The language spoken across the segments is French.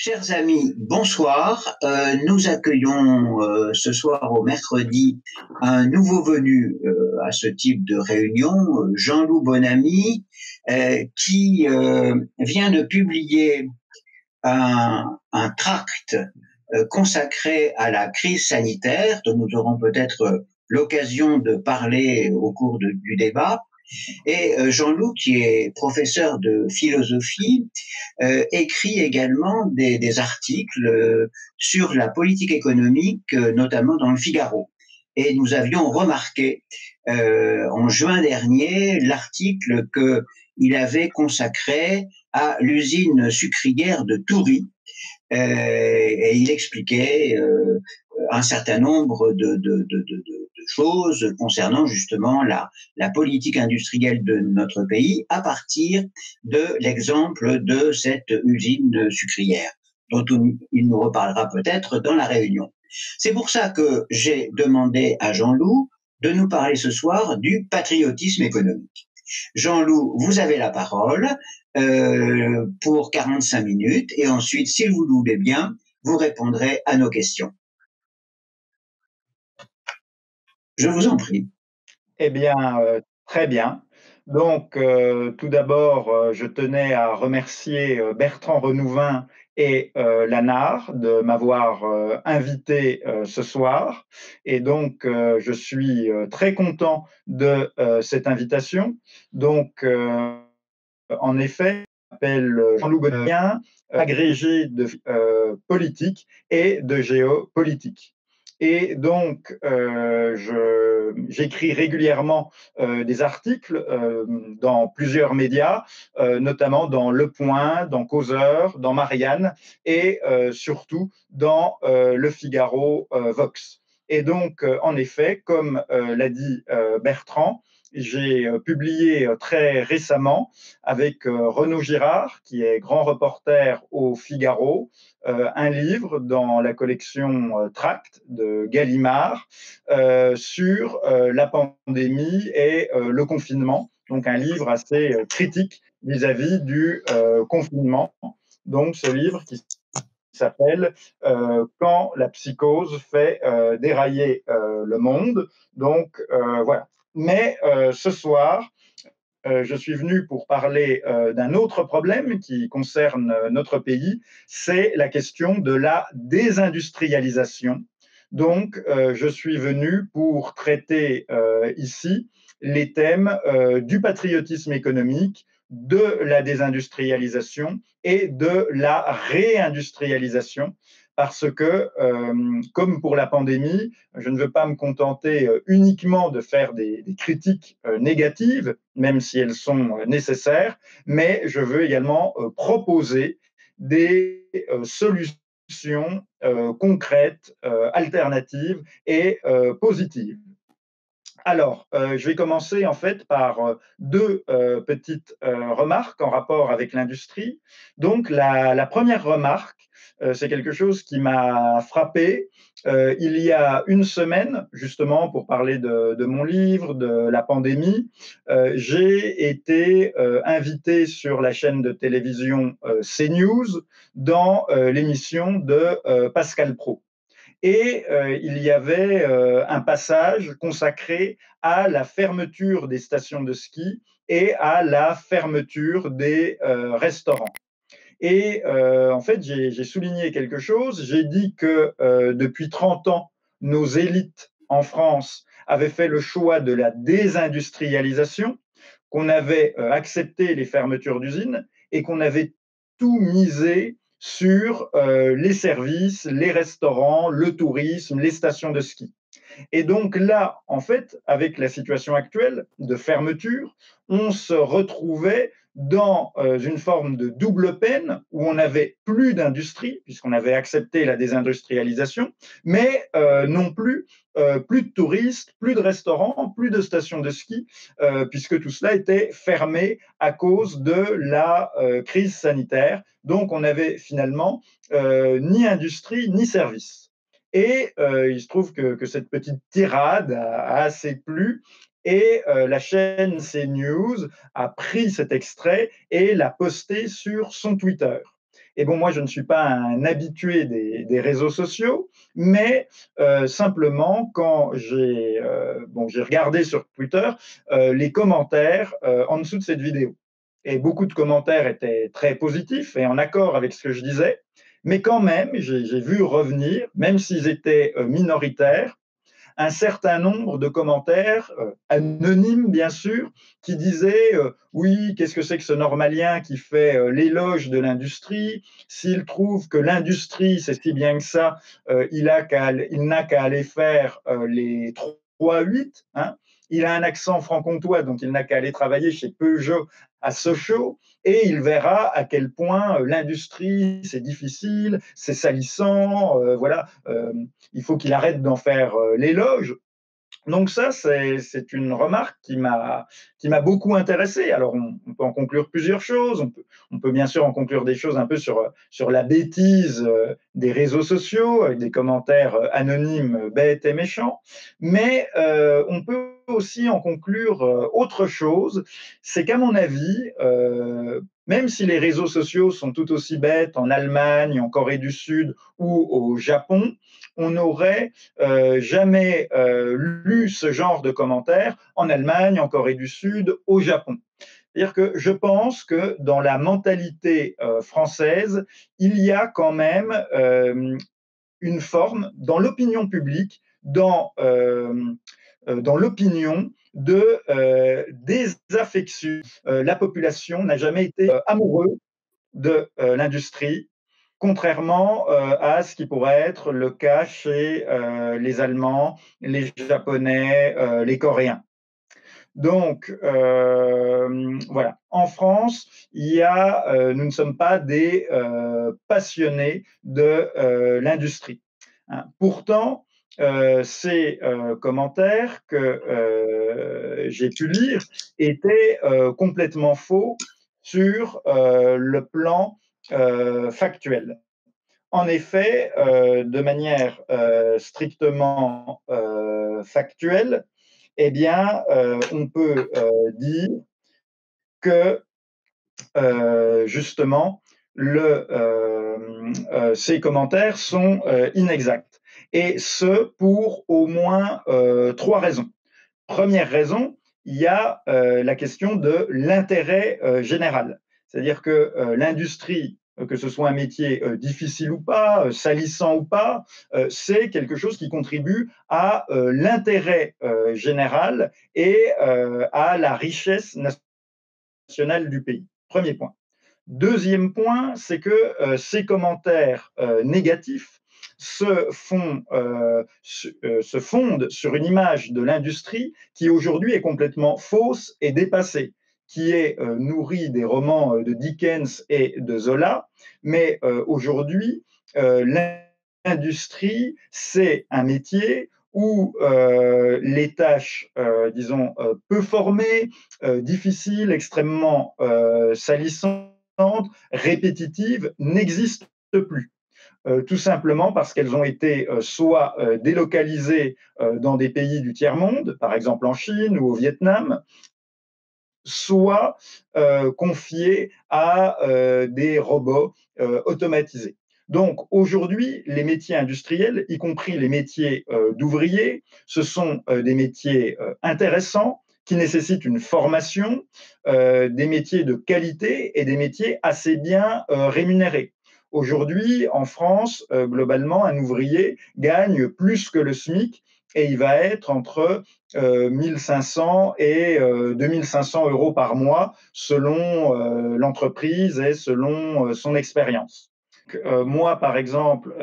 Chers amis, bonsoir. Nous accueillons ce soir au mercredi un nouveau venu à ce type de réunion, Jean-Loup Bonamy, qui vient de publier un tract consacré à la crise sanitaire, dont nous aurons peut-être l'occasion de parler au cours du débat. Et Jean-Loup, qui est professeur de philosophie, écrit également des articles sur la politique économique, notamment dans le Figaro. Et nous avions remarqué en juin dernier l'article qu'il avait consacré à l'usine sucrière de Toury. Et il expliquait un certain nombre de choses concernant justement la politique industrielle de notre pays à partir de l'exemple de cette usine sucrière, dont il nous reparlera peut-être dans la réunion. C'est pour ça que j'ai demandé à Jean-Loup de nous parler ce soir du patriotisme économique. Jean-Loup, vous avez la parole pour 45 minutes et ensuite, si vous le voulez bien, vous répondrez à nos questions. Je vous en prie. Eh bien, très bien. Donc, tout d'abord, je tenais à remercier Bertrand Renouvin et l'ANAR de m'avoir invité ce soir. Et donc, je suis très content de cette invitation. Donc, en effet, je m'appelle Jean-Loup Bonamy, agrégé de politique et de géopolitique. Et donc, j'écris régulièrement des articles dans plusieurs médias, notamment dans Le Point, dans Causeur, dans Marianne et surtout dans Le Figaro Vox. Et donc, en effet, comme l'a dit Bertrand, j'ai publié très récemment avec Renaud Girard, qui est grand reporter au Figaro, un livre dans la collection Tract de Gallimard sur la pandémie et le confinement. Donc un livre assez critique vis-à-vis du confinement. Donc ce livre qui s'appelle Quand la psychose fait dérailler le monde. Donc voilà. Mais ce soir, je suis venu pour parler d'un autre problème qui concerne notre pays, c'est la question de la désindustrialisation. Donc, je suis venu pour traiter ici les thèmes du patriotisme économique, de la désindustrialisation et de la réindustrialisation, parce que, comme pour la pandémie, je ne veux pas me contenter uniquement de faire des critiques négatives, même si elles sont nécessaires, mais je veux également proposer des solutions concrètes, alternatives et positives. Alors, je vais commencer en fait par deux petites remarques en rapport avec l'industrie. Donc, la première remarque, c'est quelque chose qui m'a frappé. Il y a une semaine, justement, pour parler de mon livre, de la pandémie, j'ai été invité sur la chaîne de télévision CNews dans l'émission de Pascal Praud. Et il y avait un passage consacré à la fermeture des stations de ski et à la fermeture des restaurants. Et en fait, j'ai souligné quelque chose. J'ai dit que depuis 30 ans, nos élites en France avaient fait le choix de la désindustrialisation, qu'on avait accepté les fermetures d'usines et qu'on avait tout misé sur les services, les restaurants, le tourisme, les stations de ski. Et donc là, en fait, avec la situation actuelle de fermeture, on se retrouvait dans une forme de double peine où on n'avait plus d'industrie, puisqu'on avait accepté la désindustrialisation, mais non plus plus de touristes, plus de restaurants, plus de stations de ski, puisque tout cela était fermé à cause de la crise sanitaire. Donc on n'avait finalement ni industrie ni service. Et il se trouve que cette petite tirade a assez plu et la chaîne CNews a pris cet extrait et l'a posté sur son Twitter. Et bon, moi, je ne suis pas un habitué des réseaux sociaux, mais simplement, quand j'ai regardé sur Twitter les commentaires en dessous de cette vidéo. Et beaucoup de commentaires étaient très positifs et en accord avec ce que je disais, mais quand même, j'ai vu revenir, même s'ils étaient minoritaires, un certain nombre de commentaires, anonymes bien sûr, qui disaient oui, qu'est-ce que c'est que ce normalien qui fait l'éloge de l'industrie? S'il trouve que l'industrie, c'est si bien que ça, il n'a qu'à aller faire les 3-8. Hein. Il a un accent franc-comtois, donc il n'a qu'à aller travailler chez Peugeot à Sochaux, et il verra à quel point l'industrie, c'est difficile, c'est salissant, voilà, il faut qu'il arrête d'en faire l'éloge. Donc ça, c'est une remarque qui m'a beaucoup intéressé. Alors, on peut en conclure plusieurs choses. On peut bien sûr en conclure des choses un peu sur la bêtise des réseaux sociaux, avec des commentaires anonymes, bêtes et méchants. Mais on peut aussi en conclure autre chose, c'est qu'à mon avis, même si les réseaux sociaux sont tout aussi bêtes en Allemagne, en Corée du Sud ou au Japon, on n'aurait jamais lu ce genre de commentaires en Allemagne, en Corée du Sud, au Japon. C'est-à-dire que je pense que dans la mentalité française, il y a quand même une forme, dans l'opinion publique, dans l'opinion de désaffection. La population n'a jamais été amoureuse de l'industrie, contrairement à ce qui pourrait être le cas chez les Allemands, les Japonais, les Coréens. Donc, voilà. En France, nous ne sommes pas des passionnés de l'industrie. Hein. Pourtant, ces commentaires que j'ai pu lire étaient complètement faux sur le plan factuel. En effet, de manière strictement factuelle, eh bien, on peut dire que justement, ces commentaires sont inexacts. Et ce, pour au moins 3 raisons. Première raison, il y a la question de l'intérêt général. C'est-à-dire que l'industrie, que ce soit un métier difficile ou pas, salissant ou pas, c'est quelque chose qui contribue à l'intérêt général et à la richesse nationale du pays. Premier point. Deuxième point, c'est que ces commentaires négatifs se fondent sur une image de l'industrie qui aujourd'hui est complètement fausse et dépassée, qui est nourrie des romans de Dickens et de Zola, mais aujourd'hui, l'industrie, c'est un métier où les tâches, disons, peu formées, difficiles, extrêmement salissantes, répétitives, n'existent plus. Tout simplement parce qu'elles ont été soit délocalisées dans des pays du tiers-monde, par exemple en Chine ou au Vietnam, soit confiées à des robots automatisés. Donc aujourd'hui, les métiers industriels, y compris les métiers d'ouvriers, ce sont des métiers intéressants qui nécessitent une formation, des métiers de qualité et des métiers assez bien rémunérés. Aujourd'hui, en France, globalement, un ouvrier gagne plus que le SMIC et il va être entre 1500 et 2500 euros par mois selon l'entreprise et selon son expérience. Moi, par exemple,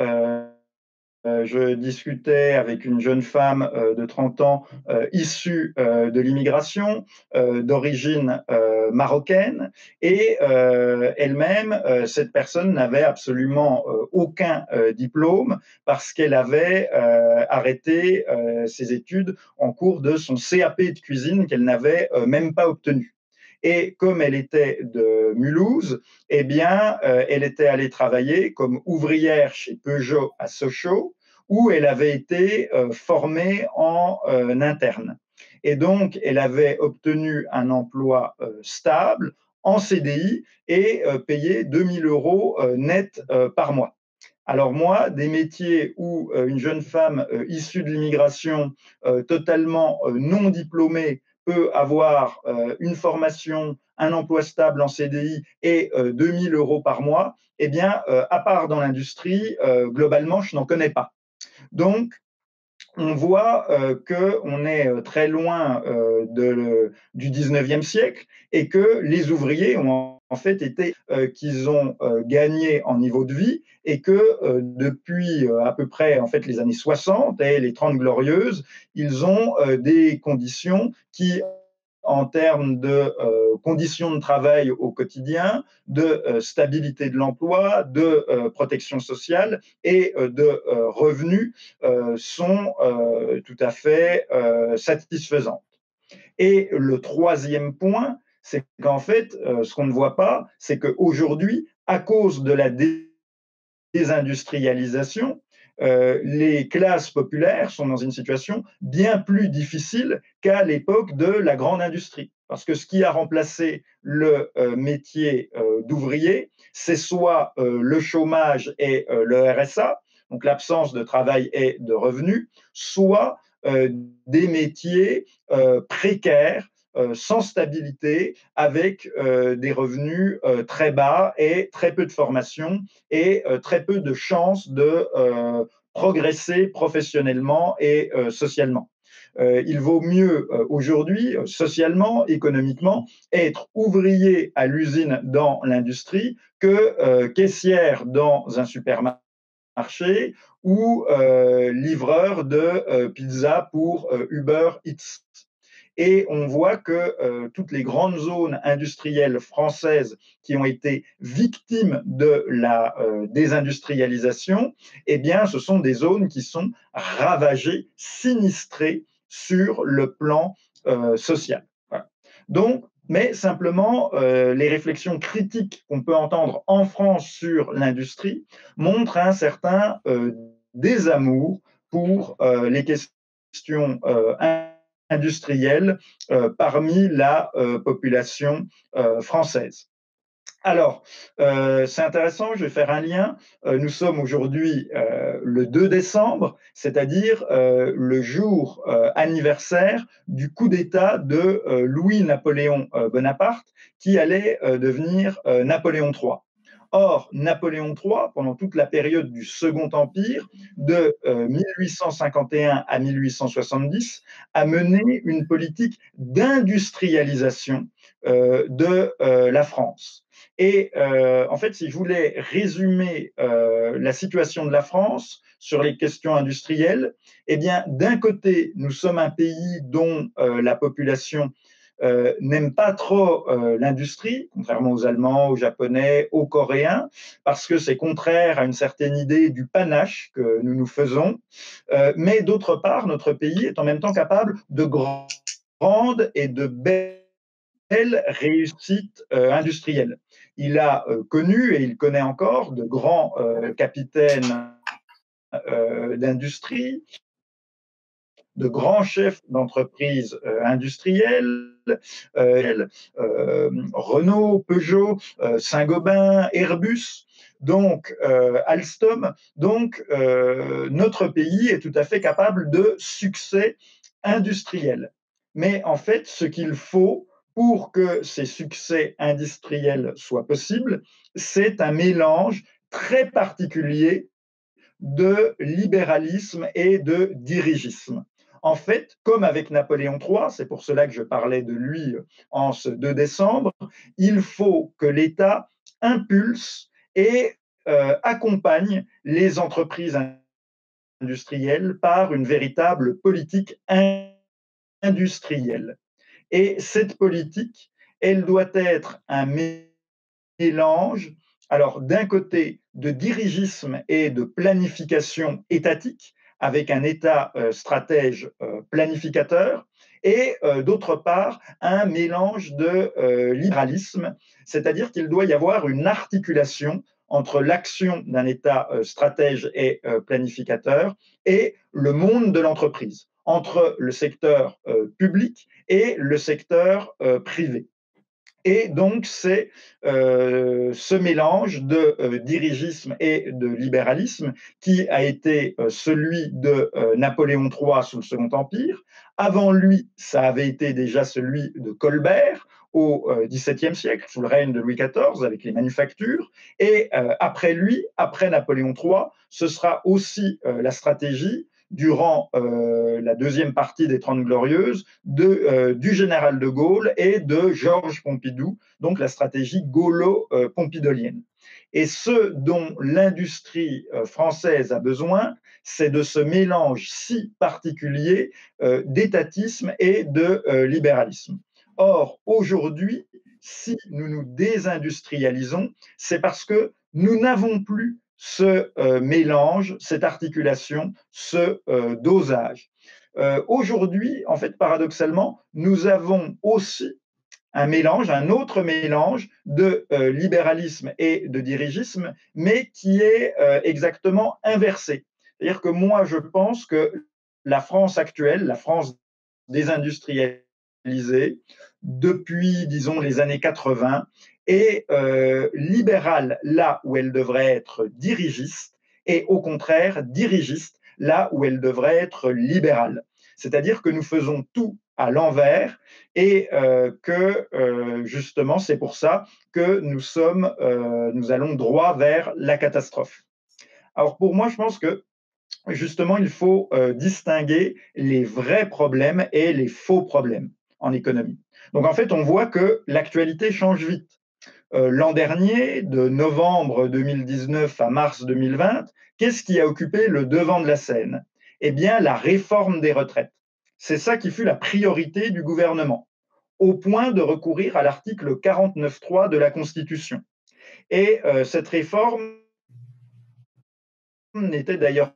je discutais avec une jeune femme de 30 ans issue de l'immigration, d'origine marocaine, et elle-même, cette personne n'avait absolument aucun diplôme parce qu'elle avait arrêté ses études en cours de son CAP de cuisine qu'elle n'avait même pas obtenu. Et comme elle était de Mulhouse, eh bien, elle était allée travailler comme ouvrière chez Peugeot à Sochaux, où elle avait été formée en interne. Et donc, elle avait obtenu un emploi stable en CDI et payer 2 000 euros net par mois. Alors moi, des métiers où une jeune femme issue de l'immigration, totalement non diplômée, peut avoir une formation, un emploi stable en CDI et 2 000 euros par mois, eh bien, à part dans l'industrie, globalement, je n'en connais pas. Donc, on voit qu'on est très loin du 19e siècle et que les ouvriers ont en fait été qu'ils ont gagné en niveau de vie et que depuis à peu près en fait les années 60 et les 30 glorieuses, ils ont des conditions qui en termes de conditions de travail au quotidien, de stabilité de l'emploi, de protection sociale et de revenus sont tout à fait satisfaisantes. Et le troisième point, c'est qu'en fait, ce qu'on ne voit pas, c'est qu'aujourd'hui, à cause de la désindustrialisation, les classes populaires sont dans une situation bien plus difficile qu'à l'époque de la grande industrie. Parce que ce qui a remplacé le métier d'ouvrier, c'est soit le chômage et le RSA, donc l'absence de travail et de revenus, soit des métiers précaires sans stabilité, avec des revenus très bas et très peu de formation et très peu de chances de progresser professionnellement et socialement. Il vaut mieux aujourd'hui, socialement, économiquement, être ouvrier à l'usine dans l'industrie que caissière dans un supermarché ou livreur de pizza pour Uber Eats. Et on voit que toutes les grandes zones industrielles françaises qui ont été victimes de la désindustrialisation, eh bien, ce sont des zones qui sont ravagées, sinistrées sur le plan social. Voilà. Donc, mais simplement, les réflexions critiques qu'on peut entendre en France sur l'industrie montrent un certain désamour pour les questions industrielle parmi la population française. Alors, c'est intéressant, je vais faire un lien. Nous sommes aujourd'hui le 2 décembre, c'est-à-dire le jour anniversaire du coup d'État de Louis-Napoléon Bonaparte, qui allait devenir Napoléon III. Or, Napoléon III, pendant toute la période du Second Empire, de 1851 à 1870, a mené une politique d'industrialisation de la France. Et en fait, si je voulais résumer la situation de la France sur les questions industrielles, eh bien, d'un côté, nous sommes un pays dont la population n'aime pas trop l'industrie, contrairement aux Allemands, aux Japonais, aux Coréens, parce que c'est contraire à une certaine idée du panache que nous nous faisons. Mais d'autre part, notre pays est en même temps capable de grandes et de belles réussites industrielles. Il a connu et il connaît encore de grands capitaines d'industrie, de grands chefs d'entreprises industrielles, Renault, Peugeot, Saint-Gobain, Airbus, donc Alstom. Donc notre pays est tout à fait capable de succès industriels. Mais en fait, ce qu'il faut pour que ces succès industriels soient possibles, c'est un mélange très particulier de libéralisme et de dirigisme. En fait, comme avec Napoléon III, c'est pour cela que je parlais de lui en ce 2 décembre, il faut que l'État impulse et accompagne les entreprises industrielles par une véritable politique industrielle. Et cette politique, elle doit être un mélange, alors d'un côté, de dirigisme et de planification étatique, avec un État stratège planificateur, et d'autre part, un mélange de libéralisme, c'est-à-dire qu'il doit y avoir une articulation entre l'action d'un État stratège et planificateur et le monde de l'entreprise, entre le secteur public et le secteur privé. Et donc, c'est ce mélange de dirigisme et de libéralisme qui a été celui de Napoléon III sous le Second Empire. Avant lui, ça avait été déjà celui de Colbert au XVIIe siècle, sous le règne de Louis XIV, avec les manufactures. Et après lui, après Napoléon III, ce sera aussi la stratégie durant la deuxième partie des Trente Glorieuses du général de Gaulle et de Georges Pompidou, donc la stratégie gaulo-pompidolienne. Et ce dont l'industrie française a besoin, c'est de ce mélange si particulier d'étatisme et de libéralisme. Or, aujourd'hui, si nous nous désindustrialisons, c'est parce que nous n'avons plus ce mélange, cette articulation, ce dosage. Aujourd'hui, en fait, paradoxalement, nous avons aussi un mélange, un autre mélange de libéralisme et de dirigisme, mais qui est exactement inversé. C'est-à-dire que moi, je pense que la France actuelle, la France désindustrialisée, depuis, disons, les années 80, est libérale là où elle devrait être dirigiste, et au contraire, dirigiste là où elle devrait être libérale. C'est-à-dire que nous faisons tout à l'envers et que justement, c'est pour ça que nous allons droit vers la catastrophe. Alors pour moi, je pense que justement, il faut distinguer les vrais problèmes et les faux problèmes en économie. Donc en fait, on voit que l'actualité change vite. L'an dernier, de novembre 2019 à mars 2020, qu'est-ce qui a occupé le devant de la scène? Eh bien, la réforme des retraites. C'est ça qui fut la priorité du gouvernement, au point de recourir à l'article 49.3 de la Constitution. Et cette réforme n'était d'ailleurs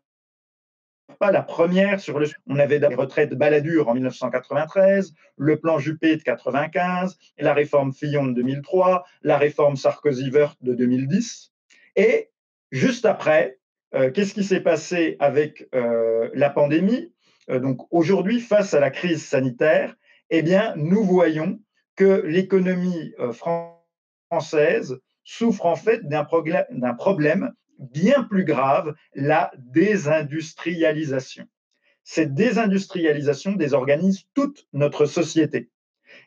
pas la première sur le sujet. On avait des retraites Balladur en 1993, le plan Juppé de 95, la réforme Fillon de 2003, la réforme Sarkozy-Wörth de 2010. Et juste après, qu'est-ce qui s'est passé avec la pandémie? Donc aujourd'hui, face à la crise sanitaire, eh bien, nous voyons que l'économie française souffre en fait d'un problème bien plus grave, la désindustrialisation. Cette désindustrialisation désorganise toute notre société.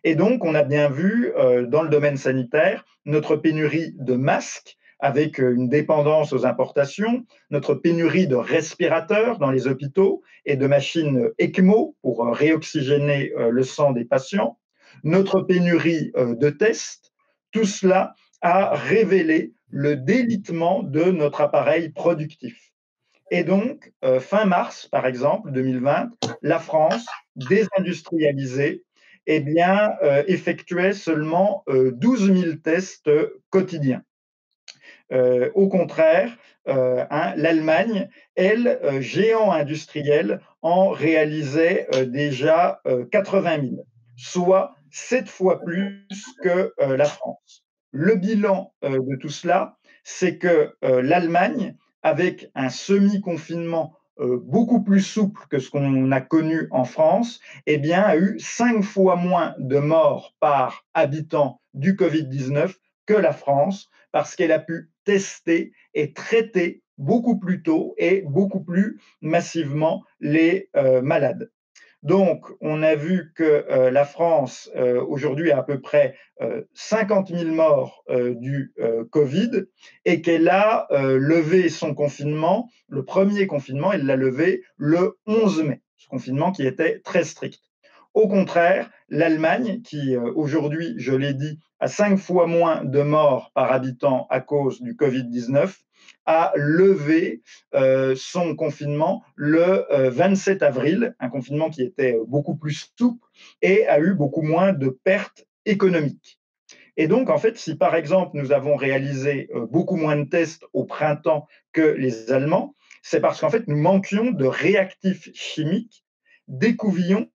Et donc, on a bien vu dans le domaine sanitaire notre pénurie de masques avec une dépendance aux importations, notre pénurie de respirateurs dans les hôpitaux et de machines ECMO pour réoxygéner le sang des patients, notre pénurie de tests, tout cela a révélé le délitement de notre appareil productif. Et donc, fin mars, par exemple, 2020, la France, désindustrialisée, eh bien, effectuait seulement 12 000 tests quotidiens. Au contraire, l'Allemagne, elle, géant industriel, en réalisait déjà 80 000, soit 7 fois plus que la France. Le bilan de tout cela, c'est que l'Allemagne, avec un semi-confinement beaucoup plus souple que ce qu'on a connu en France, eh bien, a eu 5 fois moins de morts par habitant du Covid-19 que la France, parce qu'elle a pu tester et traiter beaucoup plus tôt et beaucoup plus massivement les malades. Donc, on a vu que la France, aujourd'hui, a à peu près 50 000 morts du Covid et qu'elle a levé son confinement, le premier confinement, elle l'a levé le 11 mai, ce confinement qui était très strict. Au contraire, l'Allemagne, qui aujourd'hui, je l'ai dit, a 5 fois moins de morts par habitant à cause du Covid-19, a levé son confinement le 27 avril, un confinement qui était beaucoup plus souple et a eu beaucoup moins de pertes économiques. Et donc, en fait, si par exemple nous avons réalisé beaucoup moins de tests au printemps que les Allemands, c'est parce qu'en fait nous manquions de réactifs chimiques, d'écouvillons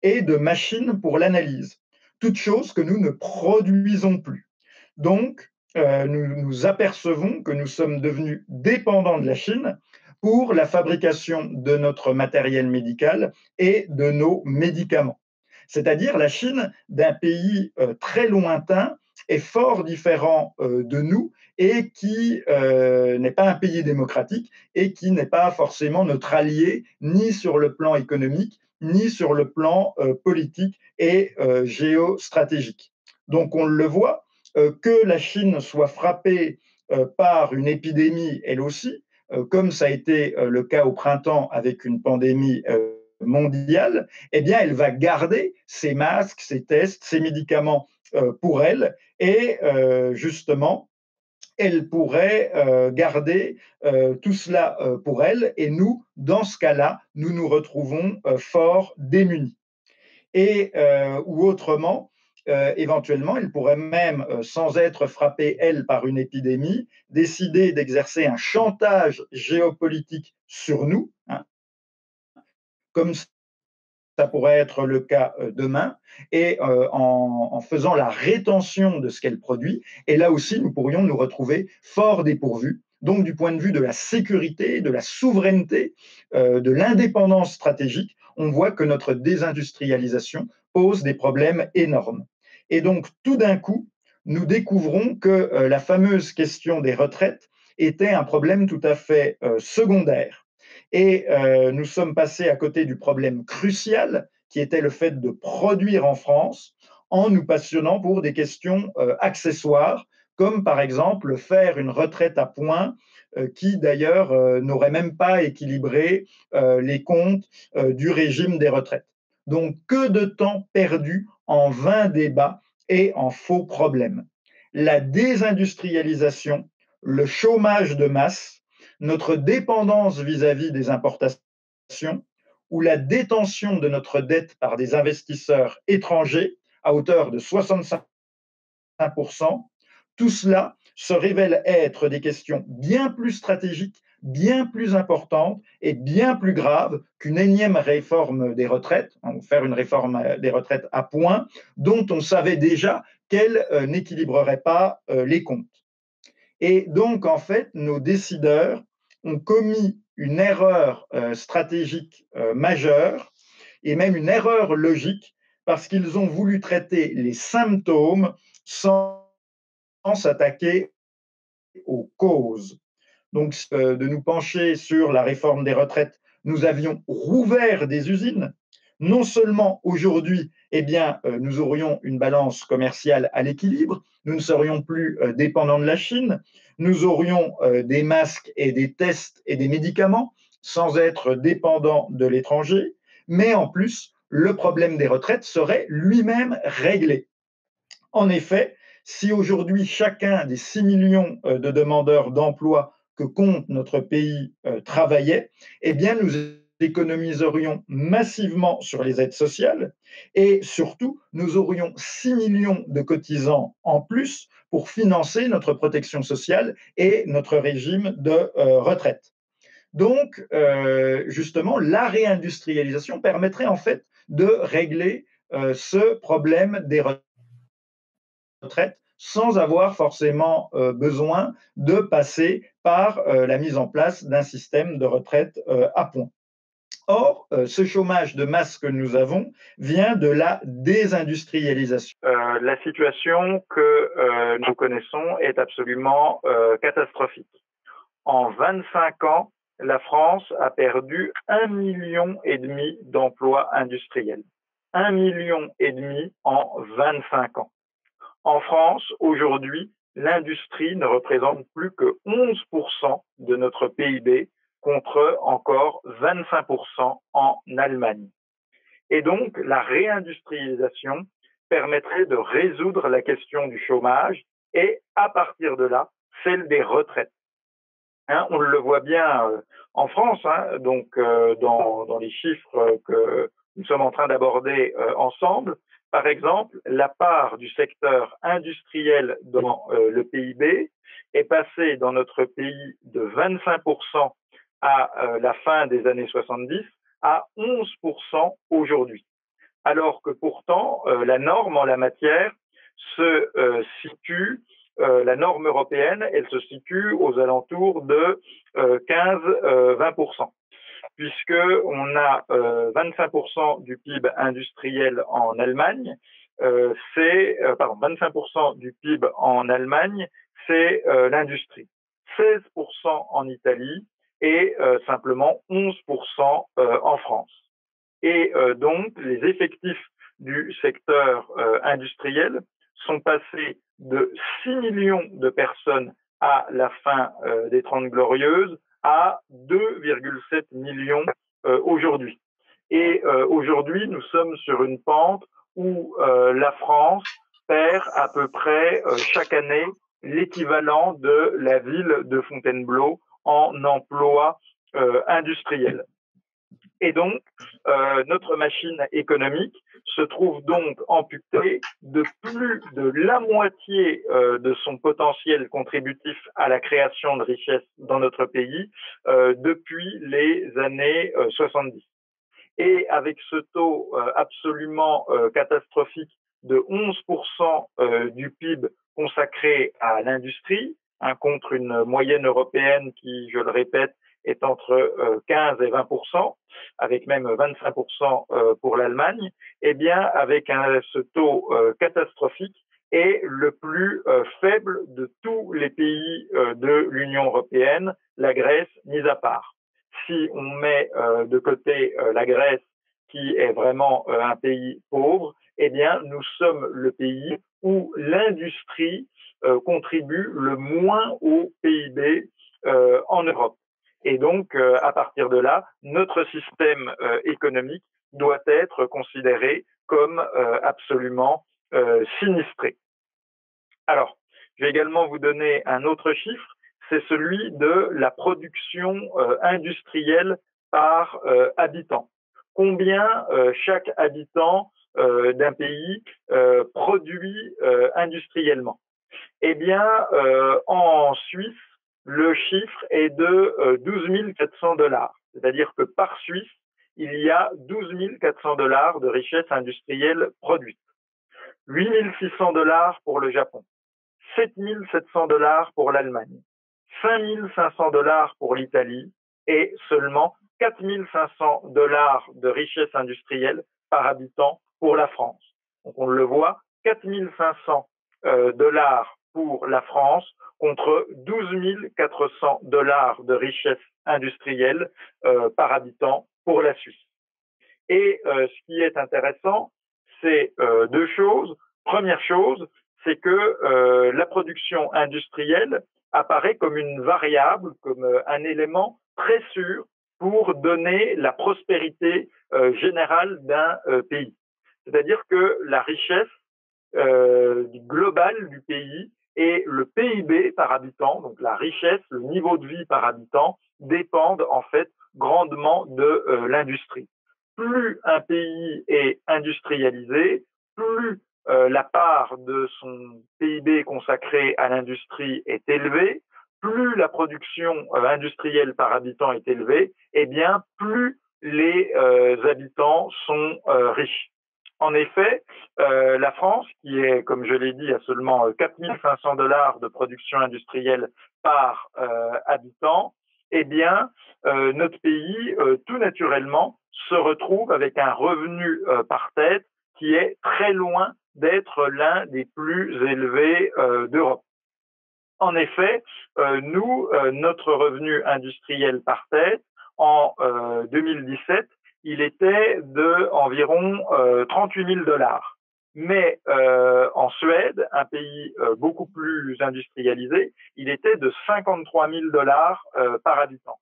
et de machines pour l'analyse, toutes choses que nous ne produisons plus. Donc, nous nous apercevons que nous sommes devenus dépendants de la Chine pour la fabrication de notre matériel médical et de nos médicaments. c'est-à-dire la Chine d'un pays très lointain et fort différent de nous et qui n'est pas un pays démocratique et qui n'est pas forcément notre allié ni sur le plan économique ni sur le plan politique et géostratégique. Donc on le voit, que la Chine soit frappée par une épidémie, elle aussi, comme ça a été le cas au printemps avec une pandémie mondiale, eh bien, elle va garder ses masques, ses tests, ses médicaments pour elle, et justement, elle pourrait garder tout cela pour elle, et nous, dans ce cas-là, nous nous retrouvons fort démunis. Et ou autrement, éventuellement, elle pourrait même, sans être frappée, elle, par une épidémie, décider d'exercer un chantage géopolitique sur nous, hein, comme ça pourrait être le cas demain, et en faisant la rétention de ce qu'elle produit. Et là aussi, nous pourrions nous retrouver fort dépourvus. Donc, du point de vue de la sécurité, de la souveraineté, de l'indépendance stratégique, on voit que notre désindustrialisation pose des problèmes énormes. Et donc, tout d'un coup, nous découvrons que la fameuse question des retraites était un problème tout à fait secondaire. Et nous sommes passés à côté du problème crucial qui était le fait de produire en France en nous passionnant pour des questions accessoires, comme par exemple faire une retraite à points qui d'ailleurs n'aurait même pas équilibré les comptes du régime des retraites. Donc que de temps perdu en vains débats et en faux problèmes. La désindustrialisation, le chômage de masse, notre dépendance vis-à-vis des importations ou la détention de notre dette par des investisseurs étrangers à hauteur de 65%, tout cela se révèle être des questions bien plus stratégiques, bien plus importantes et bien plus graves qu'une énième réforme des retraites, faire une réforme des retraites à point, dont on savait déjà qu'elle n'équilibrerait pas les comptes. Et donc, en fait, nos décideurs ont commis une erreur stratégique majeure et même une erreur logique parce qu'ils ont voulu traiter les symptômes sans s'attaquer aux causes. Donc, de nous pencher sur la réforme des retraites, nous avions rouvert des usines. Non seulement aujourd'hui, eh bien, nous aurions une balance commerciale à l'équilibre, nous ne serions plus dépendants de la Chine, nous aurions des masques et des tests et des médicaments sans être dépendants de l'étranger, mais en plus, le problème des retraites serait lui-même réglé. En effet, si aujourd'hui chacun des 6 millions de demandeurs d'emploi que compte notre pays travaillait, eh bien nous économiserions massivement sur les aides sociales et surtout nous aurions 6 millions de cotisants en plus pour financer notre protection sociale et notre régime de retraite. Donc, justement, la réindustrialisation permettrait en fait de régler ce problème des retraite sans avoir forcément besoin de passer par la mise en place d'un système de retraite à points. Or, ce chômage de masse que nous avons vient de la désindustrialisation. La situation que nous connaissons est absolument catastrophique. En 25 ans, la France a perdu 1,5 million d'emplois industriels. 1,5 million en 25 ans. En France, aujourd'hui, l'industrie ne représente plus que 11% de notre PIB contre encore 25% en Allemagne. Et donc, la réindustrialisation permettrait de résoudre la question du chômage et, à partir de là, celle des retraites. Hein, on le voit bien en France, hein, donc dans les chiffres que nous sommes en train d'aborder ensemble. Par exemple, la part du secteur industriel dans le PIB est passée dans notre pays de 25% à la fin des années 70 à 11% aujourd'hui. Alors que pourtant, la norme en la matière se situe, la norme européenne, elle se situe aux alentours de 15-20%. puisque on a 25% du PIB industriel en Allemagne, 25% du PIB en Allemagne, c'est l'industrie, 16% en Italie et simplement 11% en France. Et donc, les effectifs du secteur industriel sont passés de 6 millions de personnes à la fin des Trente Glorieuses à 2,7 millions aujourd'hui. Et aujourd'hui, nous sommes sur une pente où la France perd à peu près chaque année l'équivalent de la ville de Fontainebleau en emploi industriel. Et donc, notre machine économique se trouve donc amputée de plus de la moitié de son potentiel contributif à la création de richesses dans notre pays depuis les années 70. Et avec ce taux absolument catastrophique de 11% du PIB consacré à l'industrie, contre une moyenne européenne qui, je le répète, est entre 15 et 20%, avec même 25% pour l'Allemagne, eh bien, avec ce taux catastrophique, est le plus faible de tous les pays de l'Union européenne, la Grèce mise à part. Si on met de côté la Grèce, qui est vraiment un pays pauvre, eh bien, nous sommes le pays où l'industrie contribue le moins au PIB en Europe. Et donc, à partir de là, notre système économique doit être considéré comme absolument sinistré. Alors, je vais également vous donner un autre chiffre, c'est celui de la production industrielle par habitant. Combien chaque habitant d'un pays produit industriellement? Eh bien, en Suisse, le chiffre est de 12 400 $. C'est-à-dire que par Suisse, il y a 12 400 $ de richesse industrielle produite. 8 600 $ pour le Japon, 7 700 $ pour l'Allemagne, 5 500 $ pour l'Italie et seulement 4 500 $ de richesse industrielle par habitant pour la France. Donc on le voit, 4 500 $ pour la France contre 12 400 $ de richesse industrielle par habitant pour la Suisse. Et ce qui est intéressant, c'est deux choses. Première chose, c'est que la production industrielle apparaît comme une variable, comme un élément très sûr pour donner la prospérité générale d'un pays. C'est-à-dire que la richesse globale du pays et le PIB par habitant, donc la richesse, le niveau de vie par habitant, dépendent en fait grandement de l'industrie. Plus un pays est industrialisé, plus la part de son PIB consacrée à l'industrie est élevée, plus la production industrielle par habitant est élevée, et bien plus les habitants sont riches. En effet, la France, qui est, comme je l'ai dit, à seulement 4 500 $ de production industrielle par habitant, eh bien, notre pays, tout naturellement, se retrouve avec un revenu par tête qui est très loin d'être l'un des plus élevés d'Europe. En effet, nous, notre revenu industriel par tête, en 2017, il était de environ 38 000 $. Mais en Suède, un pays beaucoup plus industrialisé, il était de 53 000 $ par habitant.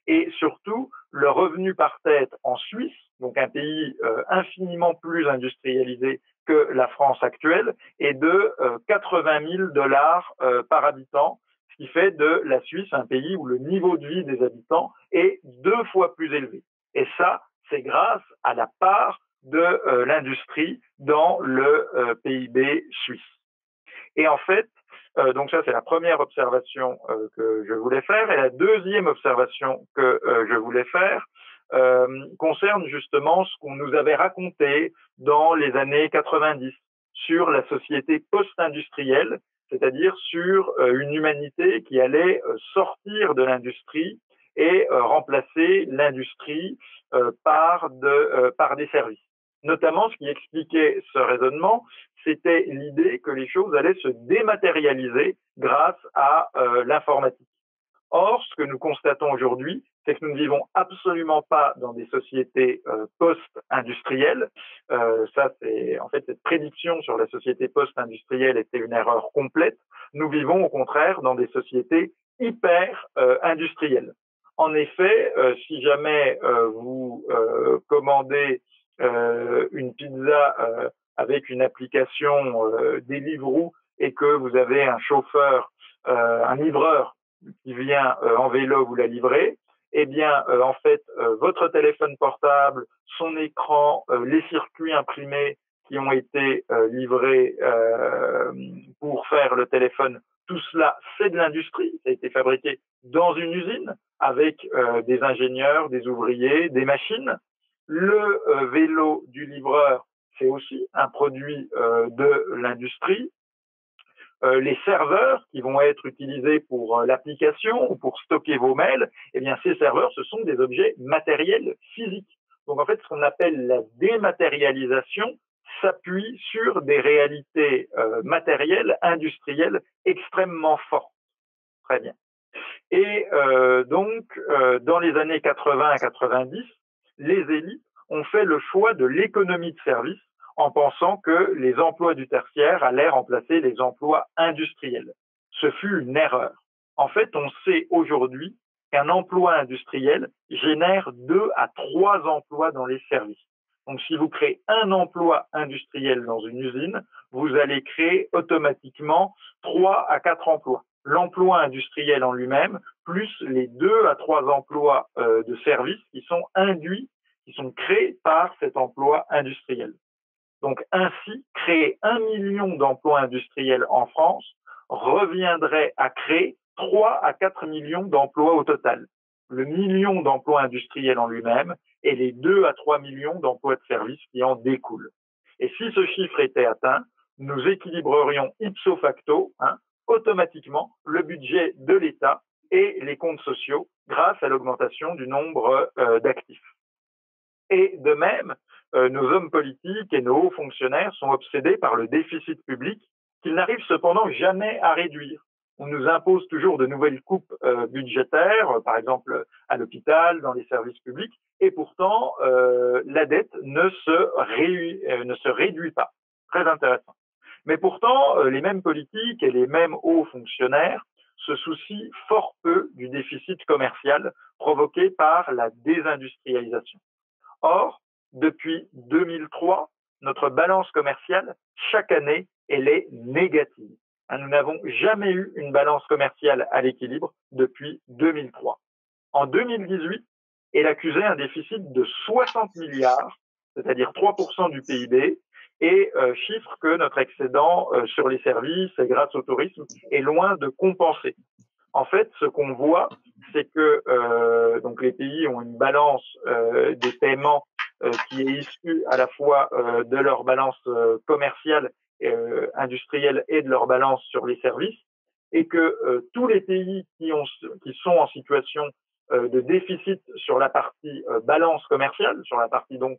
Et surtout, le revenu par tête en Suisse, donc un pays infiniment plus industrialisé que la France actuelle, est de 80 000 $ par habitant, ce qui fait de la Suisse un pays où le niveau de vie des habitants est 2 fois plus élevé. Et ça, c'est grâce à la part de l'industrie dans le PIB suisse. Et en fait, donc ça c'est la première observation que je voulais faire. Et la deuxième observation que je voulais faire concerne justement ce qu'on nous avait raconté dans les années 90 sur la société post-industrielle, c'est-à-dire sur une humanité qui allait sortir de l'industrie et remplacer l'industrie par des services. Notamment, ce qui expliquait ce raisonnement, c'était l'idée que les choses allaient se dématérialiser grâce à l'informatique. Or, ce que nous constatons aujourd'hui, c'est que nous ne vivons absolument pas dans des sociétés post-industrielles. Ça, c'est en fait cette prédiction sur la société post-industrielle était une erreur complète. Nous vivons au contraire dans des sociétés hyper industrielles. En effet, si jamais vous commandez une pizza avec une application Deliveroo et que vous avez un chauffeur, un livreur qui vient en vélo vous la livrer, eh bien, en fait, votre téléphone portable, son écran, les circuits imprimés qui ont été livrés pour faire le téléphone, tout cela, c'est de l'industrie. Ça a été fabriqué dans une usine avec des ingénieurs, des ouvriers, des machines. Le vélo du livreur, c'est aussi un produit de l'industrie. Les serveurs qui vont être utilisés pour l'application ou pour stocker vos mails, eh bien, ces serveurs, ce sont des objets matériels physiques. Donc, en fait, ce qu'on appelle la dématérialisation s'appuie sur des réalités matérielles, industrielles extrêmement fortes. Très bien. Et dans les années 80 à 90, les élites ont fait le choix de l'économie de service en pensant que les emplois du tertiaire allaient remplacer les emplois industriels. Ce fut une erreur. En fait, on sait aujourd'hui qu'un emploi industriel génère 2 à 3 emplois dans les services. Donc, si vous créez un emploi industriel dans une usine, vous allez créer automatiquement 3 à 4 emplois. L'emploi industriel en lui-même, plus les 2 à 3 emplois de services qui sont induits, qui sont créés par cet emploi industriel. Donc ainsi, créer 1 million d'emplois industriels en France reviendrait à créer 3 à 4 millions d'emplois au total. Le million d'emplois industriels en lui-même et les 2 à 3 millions d'emplois de services qui en découlent. Et si ce chiffre était atteint, nous équilibrerions ipso facto, automatiquement, le budget de l'État et les comptes sociaux grâce à l'augmentation du nombre d'actifs. Et de même, nos hommes politiques et nos hauts fonctionnaires sont obsédés par le déficit public qu'ils n'arrivent cependant jamais à réduire. On nous impose toujours de nouvelles coupes budgétaires, par exemple à l'hôpital, dans les services publics, et pourtant la dette ne se réduit pas. Très intéressant. Mais pourtant, les mêmes politiques et les mêmes hauts fonctionnaires se soucient fort peu du déficit commercial provoqué par la désindustrialisation. Or, depuis 2003, notre balance commerciale, chaque année, elle est négative. Nous n'avons jamais eu une balance commerciale à l'équilibre depuis 2003. En 2018, elle accusait un déficit de 60 milliards, c'est-à-dire 3% du PIB, et chiffre que notre excédent sur les services et grâce au tourisme est loin de compenser. En fait, ce qu'on voit, c'est que donc les pays ont une balance des paiements qui est issue à la fois de leur balance commerciale, industrielle et de leur balance sur les services, et que tous les pays qui sont en situation de déficit sur la partie balance commerciale, sur la partie donc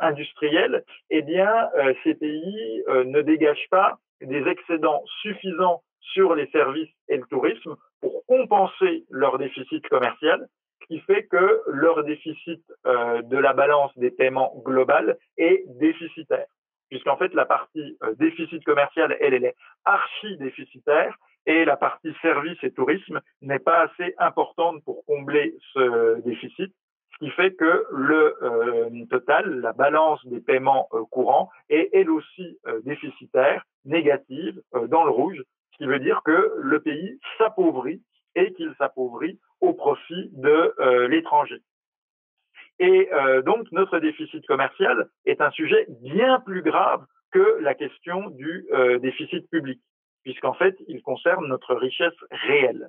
industrielle, eh bien ces pays ne dégagent pas des excédents suffisants sur les services et le tourisme pour compenser leur déficit commercial, ce qui fait que leur déficit de la balance des paiements globale est déficitaire. Puisqu'en fait, la partie déficit commercial, elle est archi-déficitaire, et la partie services et tourisme n'est pas assez importante pour combler ce déficit, ce qui fait que le total, la balance des paiements courants, est elle aussi déficitaire, négative, dans le rouge, ce qui veut dire que le pays s'appauvrit et qu'il s'appauvrit au profit de l'étranger. Et donc, notre déficit commercial est un sujet bien plus grave que la question du déficit public, puisqu'en fait, il concerne notre richesse réelle.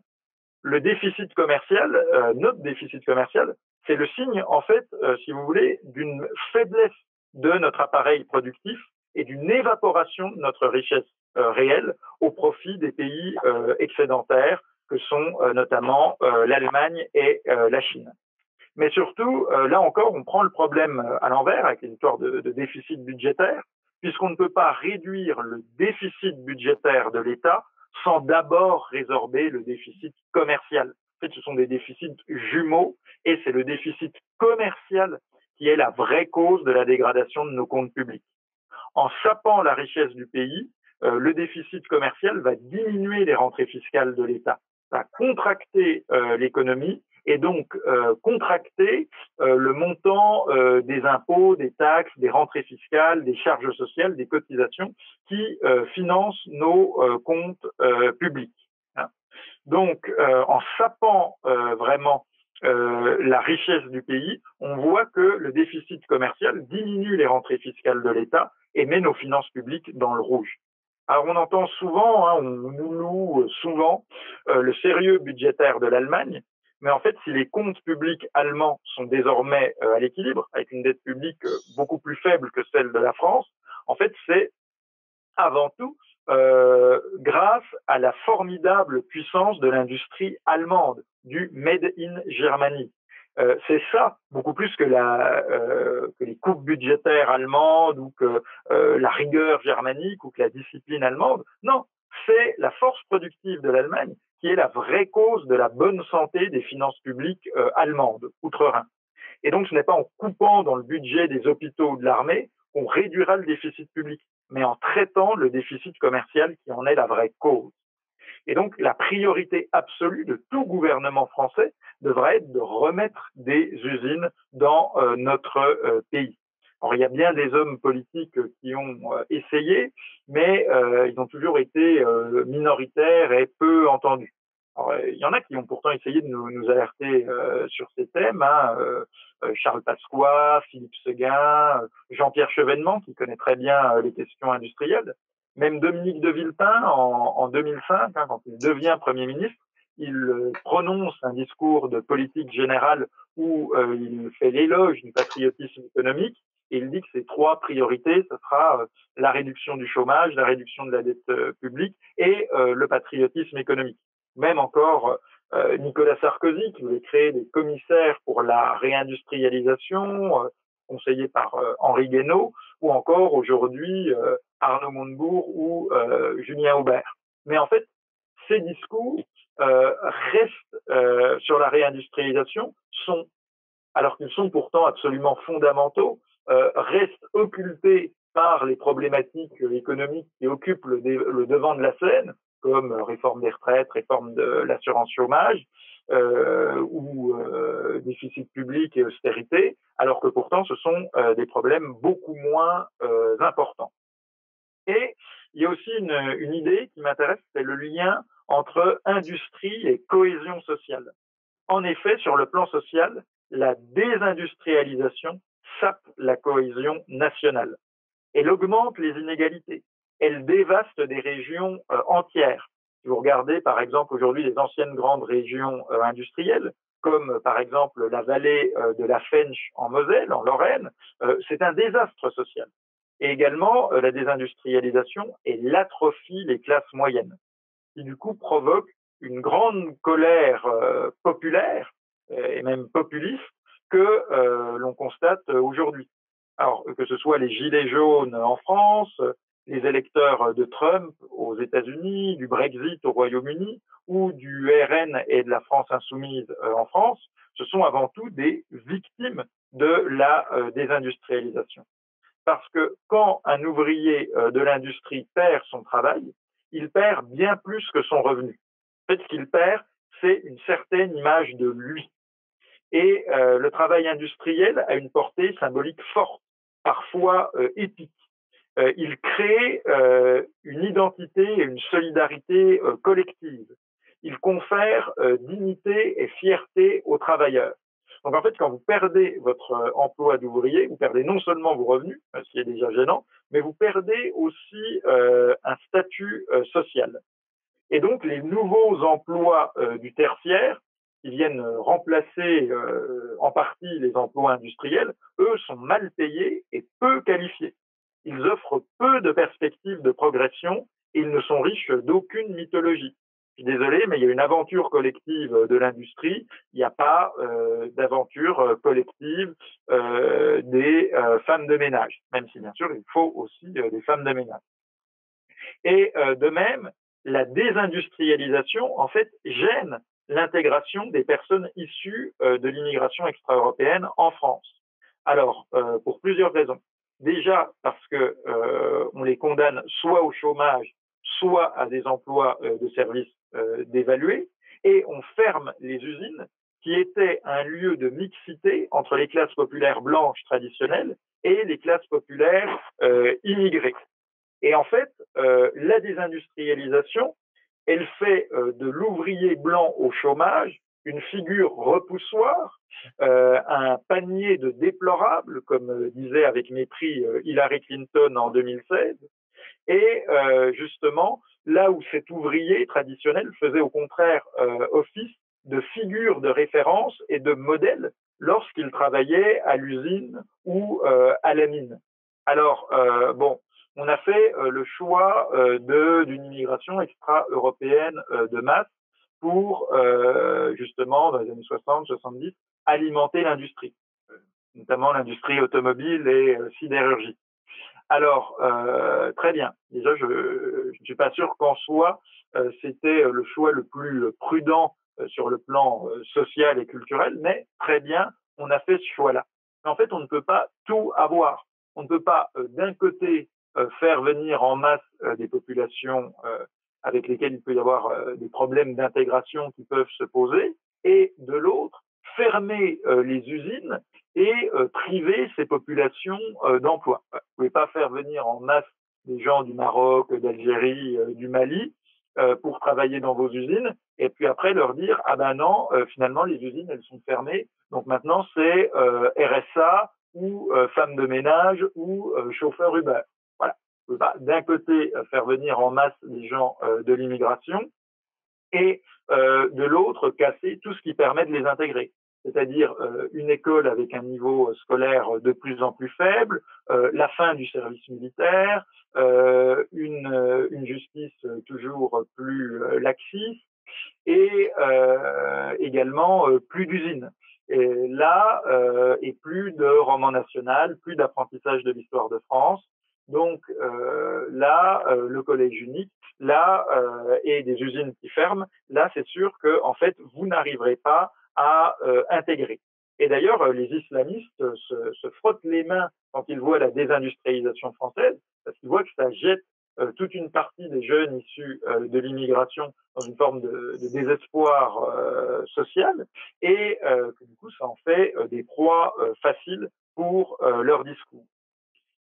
Le déficit commercial, notre déficit commercial, c'est le signe, en fait, si vous voulez, d'une faiblesse de notre appareil productif et d'une évaporation de notre richesse réelle au profit des pays excédentaires que sont notamment l'Allemagne et la Chine. Mais surtout, là encore, on prend le problème à l'envers avec l'histoire de déficit budgétaire, puisqu'on ne peut pas réduire le déficit budgétaire de l'État sans d'abord résorber le déficit commercial. En fait, ce sont des déficits jumeaux et c'est le déficit commercial qui est la vraie cause de la dégradation de nos comptes publics. En sapant la richesse du pays, le déficit commercial va diminuer les rentrées fiscales de l'État, va contracter l'économie et donc contracter le montant des impôts, des taxes, des rentrées fiscales, des charges sociales, des cotisations qui financent nos comptes publics. Hein. Donc, en sapant vraiment la richesse du pays, on voit que le déficit commercial diminue les rentrées fiscales de l'État et met nos finances publiques dans le rouge. Alors on entend souvent, on nous loue souvent le sérieux budgétaire de l'Allemagne, mais en fait, si les comptes publics allemands sont désormais à l'équilibre, avec une dette publique beaucoup plus faible que celle de la France, en fait, c'est avant tout grâce à la formidable puissance de l'industrie allemande, du Made in Germany. C'est ça, beaucoup plus que les coupes budgétaires allemandes ou que la rigueur germanique ou que la discipline allemande. Non, c'est la force productive de l'Allemagne qui est la vraie cause de la bonne santé des finances publiques allemandes, outre-Rhin. Et donc, ce n'est pas en coupant dans le budget des hôpitaux ou de l'armée qu'on réduira le déficit public, mais en traitant le déficit commercial qui en est la vraie cause. Et donc, la priorité absolue de tout gouvernement français devrait être de remettre des usines dans notre pays. Alors, il y a bien des hommes politiques qui ont essayé, mais ils ont toujours été minoritaires et peu entendus. Alors, il y en a qui ont pourtant essayé de nous alerter sur ces thèmes, Charles Pasqua, Philippe Séguin, Jean-Pierre Chevènement, qui connaît très bien les questions industrielles. Même Dominique de Villepin, en 2005, quand il devient Premier ministre, il prononce un discours de politique générale où il fait l'éloge du patriotisme économique et il dit que ses trois priorités, ce sera la réduction du chômage, la réduction de la dette publique et le patriotisme économique. Même encore Nicolas Sarkozy, qui voulait créer des commissaires pour la réindustrialisation, conseillé par Henri Guénaud, ou encore aujourd'hui Arnaud Montebourg ou Julien Aubert. Mais en fait, ces discours restent sur la réindustrialisation, alors qu'ils sont pourtant absolument fondamentaux, restent occultés par les problématiques économiques qui occupent le devant de la scène, comme réforme des retraites, réforme de l'assurance chômage, ou déficit public et austérité, alors que pourtant ce sont des problèmes beaucoup moins importants. Et il y a aussi une idée qui m'intéresse, c'est le lien entre industrie et cohésion sociale. En effet, sur le plan social, la désindustrialisation sape la cohésion nationale. Elle augmente les inégalités. Elle dévaste des régions entières. Si vous regardez, par exemple, aujourd'hui les anciennes grandes régions industrielles, comme par exemple la vallée de la Fensch en Moselle, en Lorraine, c'est un désastre social. Et également, la désindustrialisation, elle atrophie les classes moyennes, qui du coup provoque une grande colère populaire et même populiste que l'on constate aujourd'hui. Alors que ce soit les gilets jaunes en France, les électeurs de Trump aux États-Unis, du Brexit au Royaume-Uni ou du RN et de la France insoumise en France, ce sont avant tout des victimes de la désindustrialisation. Parce que quand un ouvrier de l'industrie perd son travail, il perd bien plus que son revenu. En fait, ce qu'il perd, c'est une certaine image de lui. Et le travail industriel a une portée symbolique forte, parfois épique. Il crée une identité et une solidarité collective. Il confère dignité et fierté aux travailleurs. Donc en fait, quand vous perdez votre emploi d'ouvrier, vous perdez non seulement vos revenus, ce qui est déjà gênant, mais vous perdez aussi un statut social. Et donc les nouveaux emplois du tertiaire, qui viennent remplacer en partie les emplois industriels, eux sont mal payés et peu qualifiés. Ils offrent peu de perspectives de progression et ils ne sont riches d'aucune mythologie. Je suis désolé, mais il y a une aventure collective de l'industrie, il n'y a pas d'aventure collective des femmes de ménage, même si bien sûr il faut aussi des femmes de ménage. Et de même, la désindustrialisation, en fait, gêne l'intégration des personnes issues de l'immigration extra-européenne en France. Alors, pour plusieurs raisons. Déjà parce que on les condamne soit au chômage, soit à des emplois de services dévalués, et on ferme les usines qui étaient un lieu de mixité entre les classes populaires blanches traditionnelles et les classes populaires immigrées. Et en fait, la désindustrialisation, elle fait de l'ouvrier blanc au chômage une figure repoussoire, un panier de déplorables, comme disait avec mépris Hillary Clinton en 2016. Et justement, là où cet ouvrier traditionnel faisait au contraire office de figure de référence et de modèle lorsqu'il travaillait à l'usine ou à la mine. Alors, bon, on a fait le choix d'une immigration extra-européenne de masse pour, justement, dans les années 60, 70, alimenter l'industrie, notamment l'industrie automobile et sidérurgique. Alors, très bien. Déjà, je ne suis pas sûr qu'en soi, c'était le choix le plus prudent sur le plan social et culturel, mais très bien, on a fait ce choix-là. Mais en fait, on ne peut pas tout avoir. On ne peut pas, d'un côté, faire venir en masse des populations avec lesquelles il peut y avoir des problèmes d'intégration qui peuvent se poser, et de l'autre, fermer les usines et priver ces populations d'emploi. Vous ne pouvez pas faire venir en masse des gens du Maroc, d'Algérie, du Mali pour travailler dans vos usines et puis après leur dire ah ben non, finalement les usines elles sont fermées, donc maintenant c'est RSA ou femme de ménage ou chauffeur Uber. Voilà. Vous ne pouvez pas d'un côté faire venir en masse des gens de l'immigration et de l'autre casser tout ce qui permet de les intégrer, c'est-à-dire une école avec un niveau scolaire de plus en plus faible, la fin du service militaire, une justice toujours plus laxiste et également plus d'usines. Et là, et plus de roman national, plus d'apprentissage de l'histoire de France. Donc là, le collège unique, là, et des usines qui ferment, là, c'est sûr que en fait, vous n'arriverez pas à intégrer. Et d'ailleurs, les islamistes se frottent les mains quand ils voient la désindustrialisation française, parce qu'ils voient que ça jette toute une partie des jeunes issus de l'immigration dans une forme de désespoir social, et que du coup, ça en fait des proies faciles pour leur discours.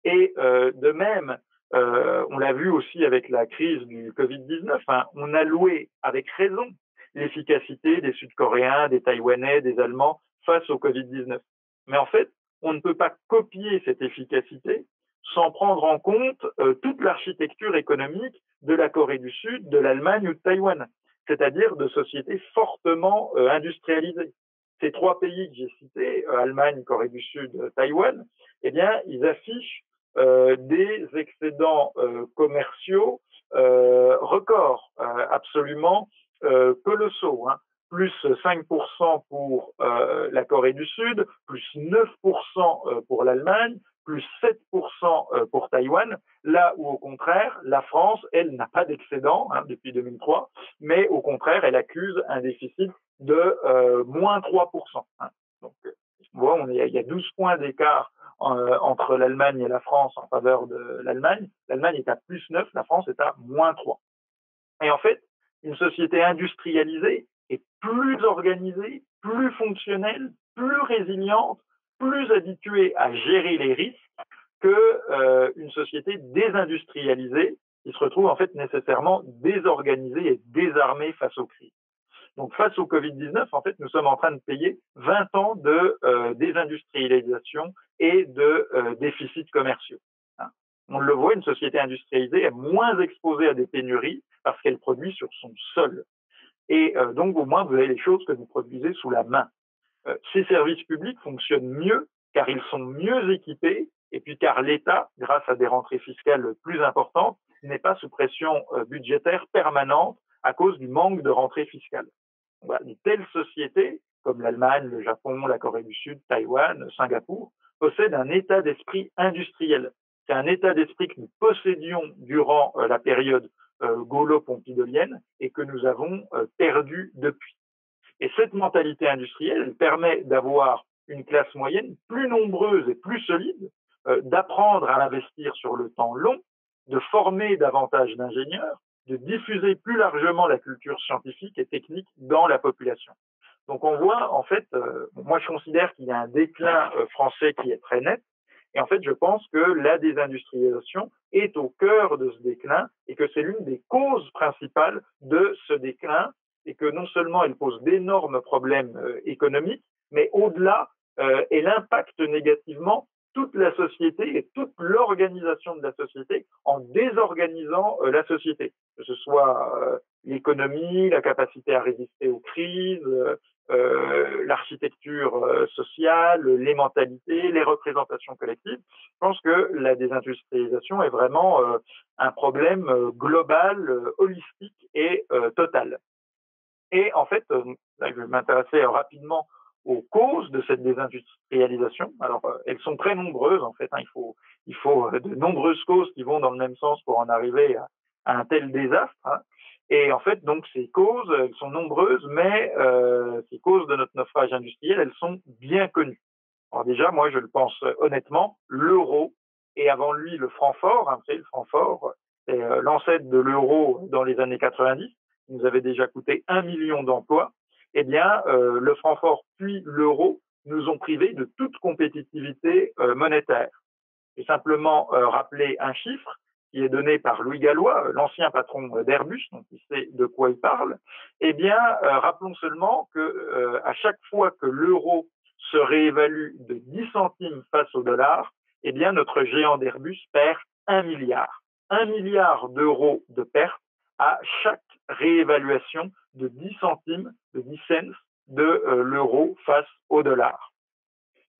Et de même, on l'a vu aussi avec la crise du Covid-19, hein, on a loué avec raison l'efficacité des Sud-Coréens, des Taïwanais, des Allemands face au Covid-19. Mais en fait, on ne peut pas copier cette efficacité sans prendre en compte toute l'architecture économique de la Corée du Sud, de l'Allemagne ou de Taïwan, c'est-à-dire de sociétés fortement industrialisées. Ces trois pays que j'ai cités, Allemagne, Corée du Sud, Taïwan, eh bien, ils affichent des excédents commerciaux records, absolument colossaux. Hein. Plus 5% pour la Corée du Sud, plus 9% pour l'Allemagne, plus 7% pour Taïwan, là où au contraire, la France, elle, n'a pas d'excédent hein, depuis 2003, mais au contraire, elle accuse un déficit de moins 3%. Hein. Donc, bon, il y a 12 points d'écart entre l'Allemagne et la France en faveur de l'Allemagne. L'Allemagne est à plus 9, la France est à moins 3. Et en fait, une société industrialisée est plus organisée, plus fonctionnelle, plus résiliente, plus habituée à gérer les risques que une société désindustrialisée qui se retrouve en fait nécessairement désorganisée et désarmée face aux crises. Donc face au Covid-19, en fait, nous sommes en train de payer 20 ans de désindustrialisation et de déficits commerciaux. Hein. On le voit, une société industrialisée est moins exposée à des pénuries parce qu'elle produit sur son sol. Et donc, au moins, vous avez les choses que vous produisez sous la main. Ces services publics fonctionnent mieux car ils sont mieux équipés et puis car l'État, grâce à des rentrées fiscales plus importantes, n'est pas sous pression budgétaire permanente à cause du manque de rentrée fiscale. Voilà, de telles sociétés, comme l'Allemagne, le Japon, la Corée du Sud, Taïwan, Singapour, possèdent un état d'esprit industriel. C'est un état d'esprit que nous possédions durant la période gaulo-pompidolienne et que nous avons perdu depuis. Et cette mentalité industrielle permet d'avoir une classe moyenne plus nombreuse et plus solide, d'apprendre à investir sur le temps long, de former davantage d'ingénieurs, de diffuser plus largement la culture scientifique et technique dans la population. Donc on voit, en fait, moi je considère qu'il y a un déclin français qui est très net, et en fait je pense que la désindustrialisation est au cœur de ce déclin, et que c'est l'une des causes principales de ce déclin, et que non seulement elle pose d'énormes problèmes économiques, mais au-delà, elle impacte négativement toute la société et toute l'organisation de la société en désorganisant la société, que ce soit l'économie, la capacité à résister aux crises, l'architecture sociale, les mentalités, les représentations collectives. Je pense que la désindustrialisation est vraiment un problème global, holistique et total. Et en fait, là, je vais m'intéresser rapidement aux causes de cette désindustrialisation. Alors, elles sont très nombreuses, en fait. Hein. Il faut de nombreuses causes qui vont dans le même sens pour en arriver à un tel désastre. Hein. Et en fait, donc, ces causes, elles sont nombreuses, mais ces causes de notre naufrage industriel, elles sont bien connues. Alors déjà, moi, je le pense honnêtement, l'euro, et avant lui, le franc fort, hein, le franc fort, c'est l'ancêtre de l'euro dans les années 90, qui nous avait déjà coûté 1 million d'emplois. Eh bien, le franc fort puis l'euro nous ont privés de toute compétitivité monétaire. Et simplement rappeler un chiffre qui est donné par Louis Gallois, l'ancien patron d'Airbus, donc il sait de quoi il parle. Eh bien, rappelons seulement que à chaque fois que l'euro se réévalue de 10 centimes face au dollar, eh bien, notre géant d'Airbus perd 1 milliard. 1 milliard d'euros de pertes à chaque réévaluation de 10 centimes, de 10 cents de l'euro face au dollar.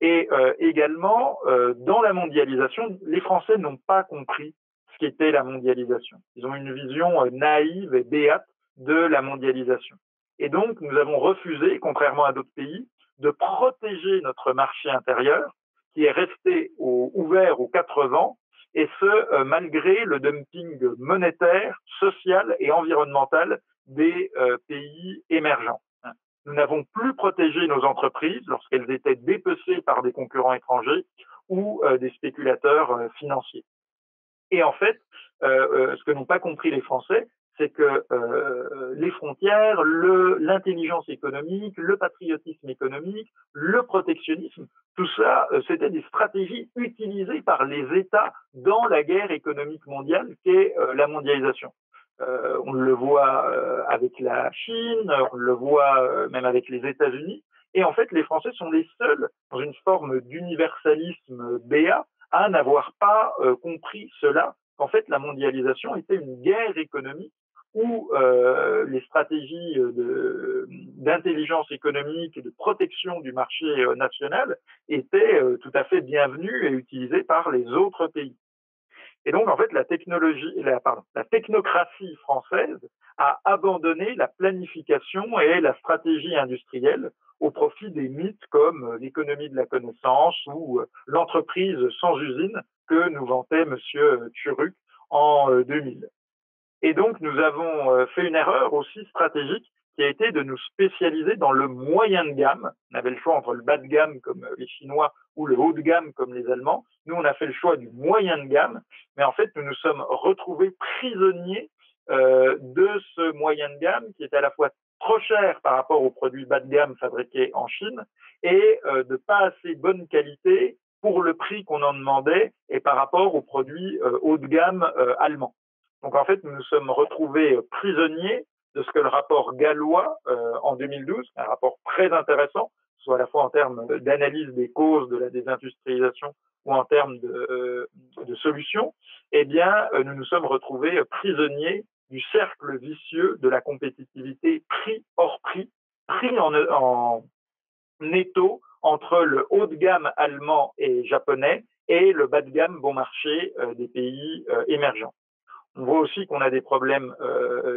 Et également, dans la mondialisation, les Français n'ont pas compris ce qu'était la mondialisation. Ils ont une vision naïve et béate de la mondialisation. Et donc, nous avons refusé, contrairement à d'autres pays, de protéger notre marché intérieur, qui est resté ouvert aux 4 vents, et ce, malgré le dumping monétaire, social et environnemental des pays émergents. Nous n'avons plus protégé nos entreprises lorsqu'elles étaient dépecées par des concurrents étrangers ou des spéculateurs financiers. Et en fait, ce que n'ont pas compris les Français, c'est que les frontières, l'intelligence économique, le patriotisme économique, le protectionnisme, tout ça, c'était des stratégies utilisées par les États dans la guerre économique mondiale qu'est la mondialisation. On le voit avec la Chine, on le voit même avec les États-Unis. Et en fait, les Français sont les seuls, dans une forme d'universalisme béat, à n'avoir pas compris cela, qu'en fait, la mondialisation était une guerre économique où les stratégies d'intelligence économique et de protection du marché national étaient tout à fait bienvenues et utilisées par les autres pays. Et donc, en fait, la technocratie française a abandonné la planification et la stratégie industrielle au profit des mythes comme l'économie de la connaissance ou l'entreprise sans usine que nous vantait Monsieur Turruc en 2000. Et donc, nous avons fait une erreur aussi stratégique qui a été de nous spécialiser dans le moyen de gamme. On avait le choix entre le bas de gamme comme les Chinois ou le haut de gamme comme les Allemands. Nous, on a fait le choix du moyen de gamme, mais en fait, nous nous sommes retrouvés prisonniers de ce moyen de gamme qui est à la fois trop cher par rapport aux produits bas de gamme fabriqués en Chine et de pas assez bonne qualité pour le prix qu'on en demandait et par rapport aux produits haut de gamme allemands. Donc en fait, nous nous sommes retrouvés prisonniers de ce que le rapport Gallois en 2012, un rapport très intéressant, soit à la fois en termes d'analyse des causes de la désindustrialisation ou en termes de solutions, eh bien, nous nous sommes retrouvés prisonniers du cercle vicieux de la compétitivité prix hors prix, prix en étau entre le haut de gamme allemand et japonais et le bas de gamme bon marché des pays émergents. On voit aussi qu'on a des problèmes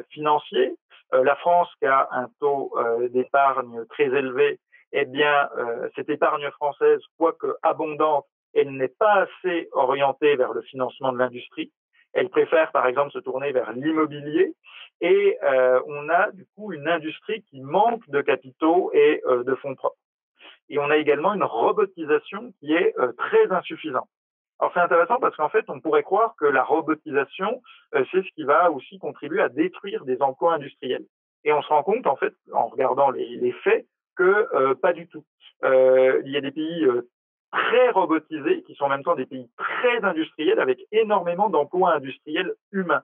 financiers. La France, qui a un taux d'épargne très élevé, eh bien, cette épargne française, quoique abondante, elle n'est pas assez orientée vers le financement de l'industrie. Elle préfère, par exemple, se tourner vers l'immobilier. Et on a, du coup, une industrie qui manque de capitaux et de fonds propres. Et on a également une robotisation qui est très insuffisante. Alors c'est intéressant parce qu'en fait, on pourrait croire que la robotisation, c'est ce qui va aussi contribuer à détruire des emplois industriels. Et on se rend compte, en fait, en regardant les faits, que pas du tout. Il y a des pays très robotisés qui sont en même temps des pays très industriels avec énormément d'emplois industriels humains.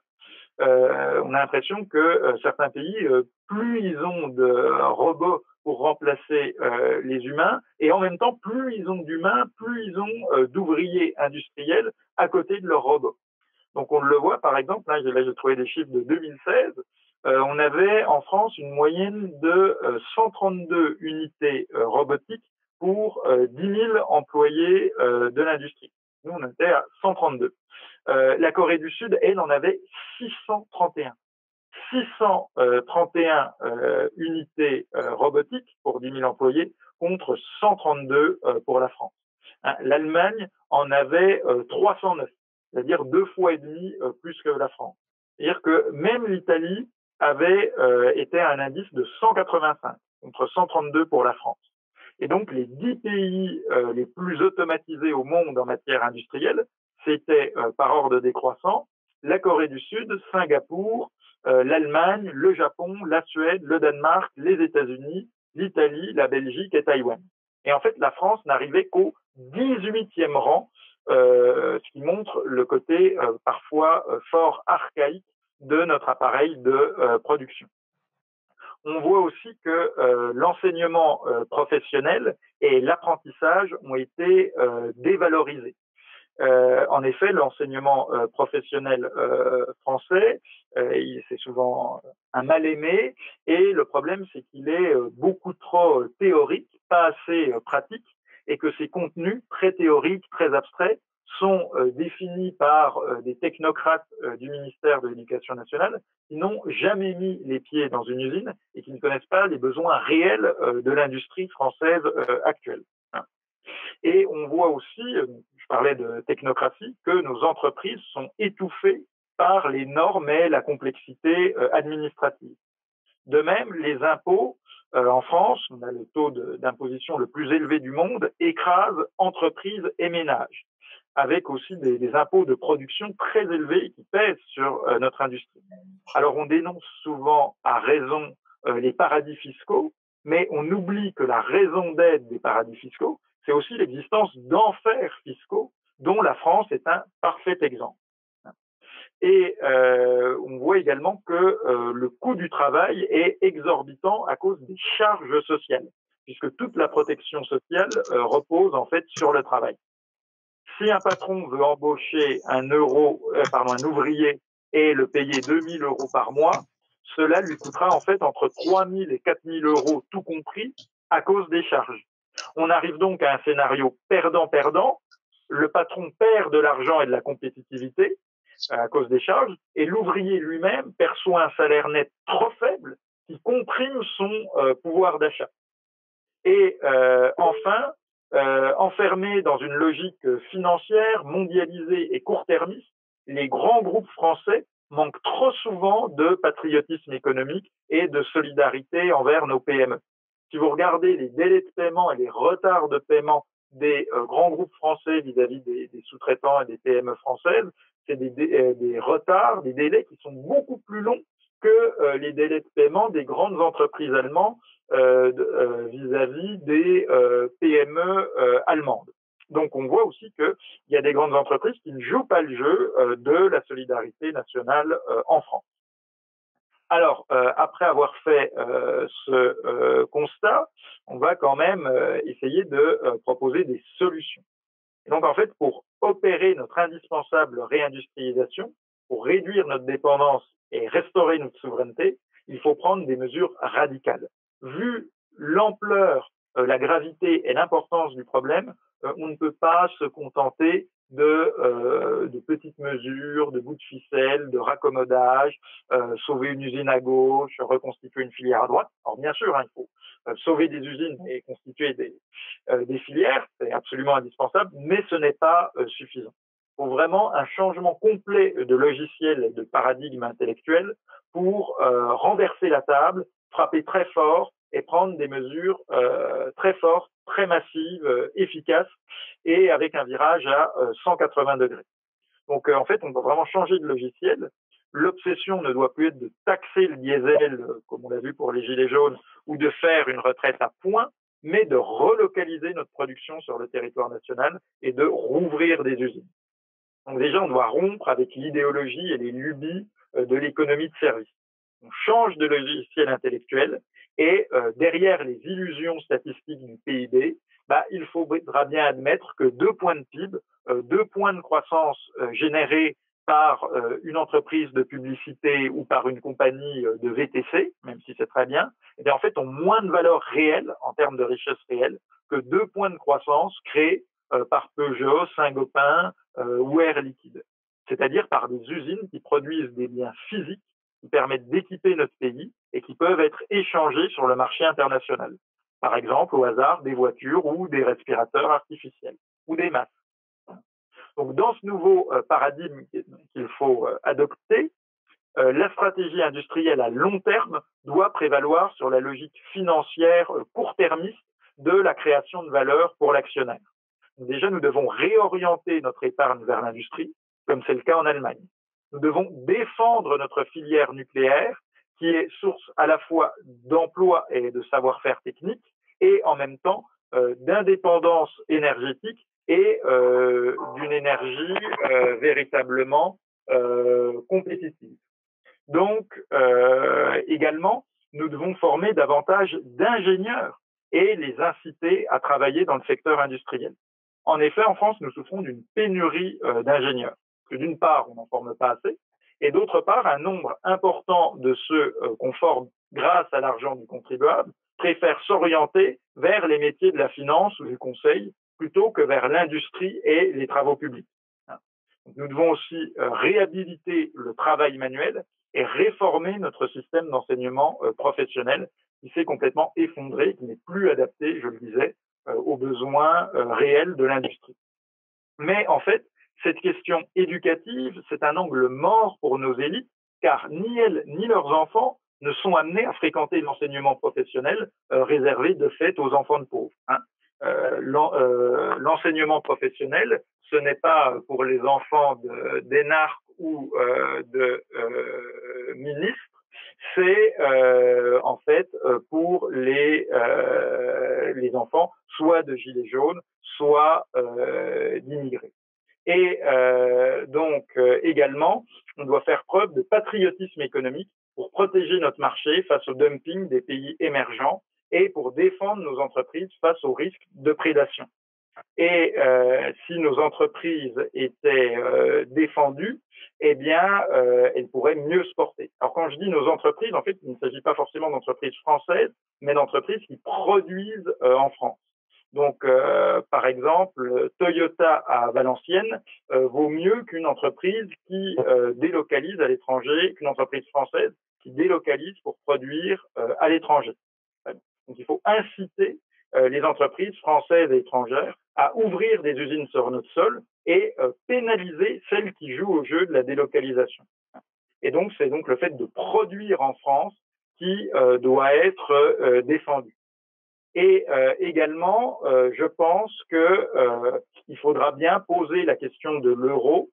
On a l'impression que certains pays, plus ils ont de robots pour remplacer les humains, et en même temps, plus ils ont d'humains, plus ils ont d'ouvriers industriels à côté de leurs robots. Donc on le voit par exemple, là j'ai trouvé des chiffres de 2016, on avait en France une moyenne de 132 unités robotiques pour 10 000 employés de l'industrie. Nous, on était à 132. La Corée du Sud, elle, en avait 631. 631 unités robotiques pour 10 000 employés contre 132 pour la France. Hein, l'Allemagne en avait 309, c'est-à-dire 2 fois et demi plus que la France. C'est-à-dire que même l'Italie avait été à un indice de 185 contre 132 pour la France. Et donc les 10 pays les plus automatisés au monde en matière industrielle, c'était par ordre décroissant la Corée du Sud, Singapour, l'Allemagne, le Japon, la Suède, le Danemark, les États-Unis, l'Italie, la Belgique et Taïwan. Et en fait, la France n'arrivait qu'au 18e rang, ce qui montre le côté parfois fort archaïque de notre appareil de production. On voit aussi que l'enseignement professionnel et l'apprentissage ont été dévalorisés. En effet, l'enseignement professionnel français, c'est souvent un mal-aimé, et le problème, c'est qu'il est beaucoup trop théorique, pas assez pratique, et que ces contenus très théoriques, très abstraits, sont définis par des technocrates du ministère de l'Éducation nationale qui n'ont jamais mis les pieds dans une usine et qui ne connaissent pas les besoins réels de l'industrie française actuelle. Et on voit aussi, je parlais de technocratie, que nos entreprises sont étouffées par les normes et la complexité administrative. De même, les impôts, en France, on a le taux d'imposition le plus élevé du monde, écrasent entreprises et ménages, avec aussi des impôts de production très élevés qui pèsent sur notre industrie. Alors on dénonce souvent à raison les paradis fiscaux, mais on oublie que la raison d'être des paradis fiscaux, c'est aussi l'existence d'enfers fiscaux dont la France est un parfait exemple. Et on voit également que le coût du travail est exorbitant à cause des charges sociales, puisque toute la protection sociale repose en fait sur le travail. Si un patron veut embaucher un ouvrier et le payer 2 000 euros par mois, cela lui coûtera en fait entre 3 000 et 4 000 euros tout compris à cause des charges. On arrive donc à un scénario perdant-perdant. Le patron perd de l'argent et de la compétitivité à cause des charges, et l'ouvrier lui-même perçoit un salaire net trop faible qui comprime son pouvoir d'achat. Et enfin, enfermés dans une logique financière, mondialisée et court-termiste, les grands groupes français manquent trop souvent de patriotisme économique et de solidarité envers nos PME. Si vous regardez les délais de paiement et les retards de paiement des grands groupes français vis-à-vis des sous-traitants et des PME françaises, c'est des retards, des délais qui sont beaucoup plus longs que les délais de paiement des grandes entreprises allemandes vis-à-vis des PME allemandes. Donc on voit aussi qu'il y a des grandes entreprises qui ne jouent pas le jeu de la solidarité nationale en France. Alors, après avoir fait ce constat, on va quand même essayer de proposer des solutions. Et donc, en fait, pour opérer notre indispensable réindustrialisation, pour réduire notre dépendance et restaurer notre souveraineté, il faut prendre des mesures radicales. Vu l'ampleur, la gravité et l'importance du problème, on ne peut pas se contenter de petites mesures, de bouts de ficelle, de raccommodage, sauver une usine à gauche, reconstituer une filière à droite. Alors bien sûr, il faut sauver des usines et constituer des filières, c'est absolument indispensable, mais ce n'est pas suffisant. Il faut vraiment un changement complet de logiciel et de paradigme intellectuel pour renverser la table, frapper très fort et prendre des mesures très fortes, très massives, efficaces et avec un virage à 180 degrés. Donc en fait, on doit vraiment changer de logiciel. L'obsession ne doit plus être de taxer le diesel, comme on l'a vu pour les gilets jaunes, ou de faire une retraite à point, mais de relocaliser notre production sur le territoire national et de rouvrir des usines. Donc déjà, on doit rompre avec l'idéologie et les lubies de l'économie de service. On change de logiciel intellectuel et derrière les illusions statistiques du PIB, il faudra bien admettre que 2 points de PIB, 2 points de croissance générés par une entreprise de publicité ou par une compagnie de VTC, même si c'est très bien, eh bien en fait ont moins de valeur réelle en termes de richesse réelle que 2 points de croissance créés par Peugeot, Saint-Gobain ou Air Liquide. C'est-à-dire par des usines qui produisent des biens physiques qui permettent d'équiper notre pays et qui peuvent être échangés sur le marché international. Par exemple, au hasard, des voitures ou des respirateurs artificiels ou des masques. Donc, dans ce nouveau paradigme qu'il faut adopter, la stratégie industrielle à long terme doit prévaloir sur la logique financière court-termiste de la création de valeur pour l'actionnaire. Déjà, nous devons réorienter notre épargne vers l'industrie, comme c'est le cas en Allemagne. Nous devons défendre notre filière nucléaire, qui est source à la fois d'emploi et de savoir-faire technique, et en même temps d'indépendance énergétique et d'une énergie véritablement compétitive. Donc, également, nous devons former davantage d'ingénieurs et les inciter à travailler dans le secteur industriel. En effet, en France, nous souffrons d'une pénurie d'ingénieurs. D'une part, on n'en forme pas assez, et d'autre part, un nombre important de ceux qu'on forme grâce à l'argent du contribuable préfèrent s'orienter vers les métiers de la finance ou du conseil plutôt que vers l'industrie et les travaux publics. Nous devons aussi réhabiliter le travail manuel et réformer notre système d'enseignement professionnel qui s'est complètement effondré, qui n'est plus adapté, je le disais, aux besoins réels de l'industrie. Mais en fait, cette question éducative, c'est un angle mort pour nos élites, car ni elles ni leurs enfants ne sont amenés à fréquenter l'enseignement professionnel réservé de fait aux enfants de pauvres. L'enseignement professionnel, ce n'est pas pour les enfants d'énarques ou de ministres, c'est en fait pour les enfants soit de gilets jaunes, soit d'immigrés. Et donc également, on doit faire preuve de patriotisme économique pour protéger notre marché face au dumping des pays émergents et pour défendre nos entreprises face aux risques de prédation. Et si nos entreprises étaient défendues, eh bien, elles pourraient mieux se porter. Alors, quand je dis nos entreprises, en fait, il ne s'agit pas forcément d'entreprises françaises, mais d'entreprises qui produisent en France. Donc, par exemple, Toyota à Valenciennes vaut mieux qu'une entreprise qui délocalise à l'étranger, qu'une entreprise française qui délocalise pour produire à l'étranger. Donc, il faut inciter les entreprises françaises et étrangères à ouvrir des usines sur notre sol et pénaliser celles qui jouent au jeu de la délocalisation. Et donc, c'est donc le fait de produire en France qui doit être défendu. Et également, je pense qu'il faudra bien poser la question de l'euro,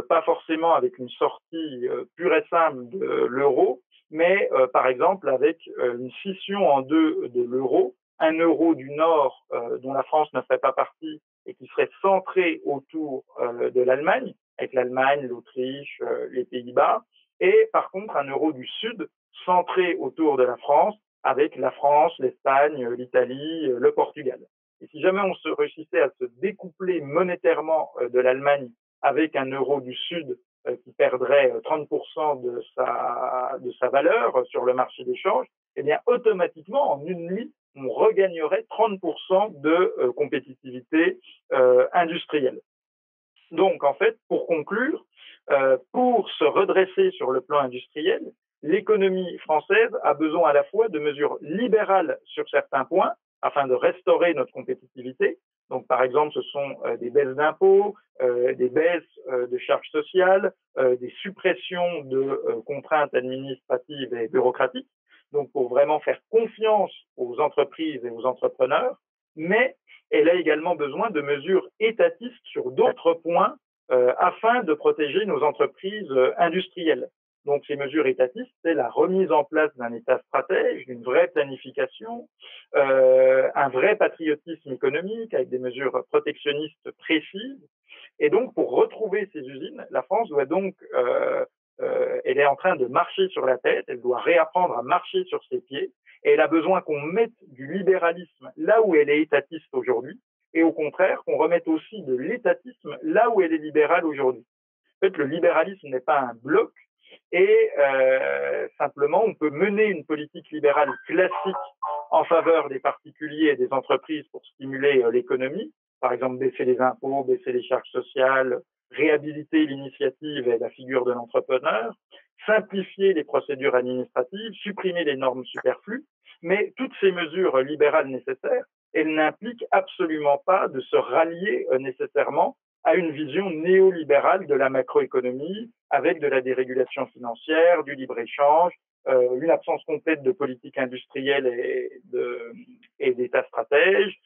pas forcément avec une sortie pure et simple de l'euro, mais par exemple avec une scission en deux de l'euro, un euro du Nord dont la France ne ferait pas partie et qui serait centré autour de l'Allemagne, avec l'Allemagne, l'Autriche, les Pays-Bas, et par contre un euro du Sud centré autour de la France, avec la France, l'Espagne, l'Italie, le Portugal. Et si jamais on se réussissait à se découpler monétairement de l'Allemagne avec un euro du Sud qui perdrait 30% de sa valeur sur le marché d'échange, eh bien automatiquement, en une nuit, on regagnerait 30% de compétitivité industrielle. Donc, en fait, pour conclure, pour se redresser sur le plan industriel, l'économie française a besoin à la fois de mesures libérales sur certains points afin de restaurer notre compétitivité. Donc, par exemple, ce sont des baisses d'impôts, des baisses de charges sociales, des suppressions de contraintes administratives et bureaucratiques. Donc, pour vraiment faire confiance aux entreprises et aux entrepreneurs, mais elle a également besoin de mesures étatistes sur d'autres points afin de protéger nos entreprises industrielles. Donc, ces mesures étatistes, c'est la remise en place d'un État stratège, d'une vraie planification, un vrai patriotisme économique avec des mesures protectionnistes précises. Et donc, pour retrouver ces usines, la France doit donc, elle est en train de marcher sur la tête, elle doit réapprendre à marcher sur ses pieds, et elle a besoin qu'on mette du libéralisme là où elle est étatiste aujourd'hui, et au contraire, qu'on remette aussi de l'étatisme là où elle est libérale aujourd'hui. En fait, le libéralisme n'est pas un bloc, et simplement, on peut mener une politique libérale classique en faveur des particuliers et des entreprises pour stimuler l'économie, par exemple baisser les impôts, baisser les charges sociales, réhabiliter l'initiative et la figure de l'entrepreneur, simplifier les procédures administratives, supprimer les normes superflues, mais toutes ces mesures libérales nécessaires, elles n'impliquent absolument pas de se rallier nécessairement à une vision néolibérale de la macroéconomie, avec de la dérégulation financière, du libre-échange, une absence complète de politique industrielle et d'État stratège.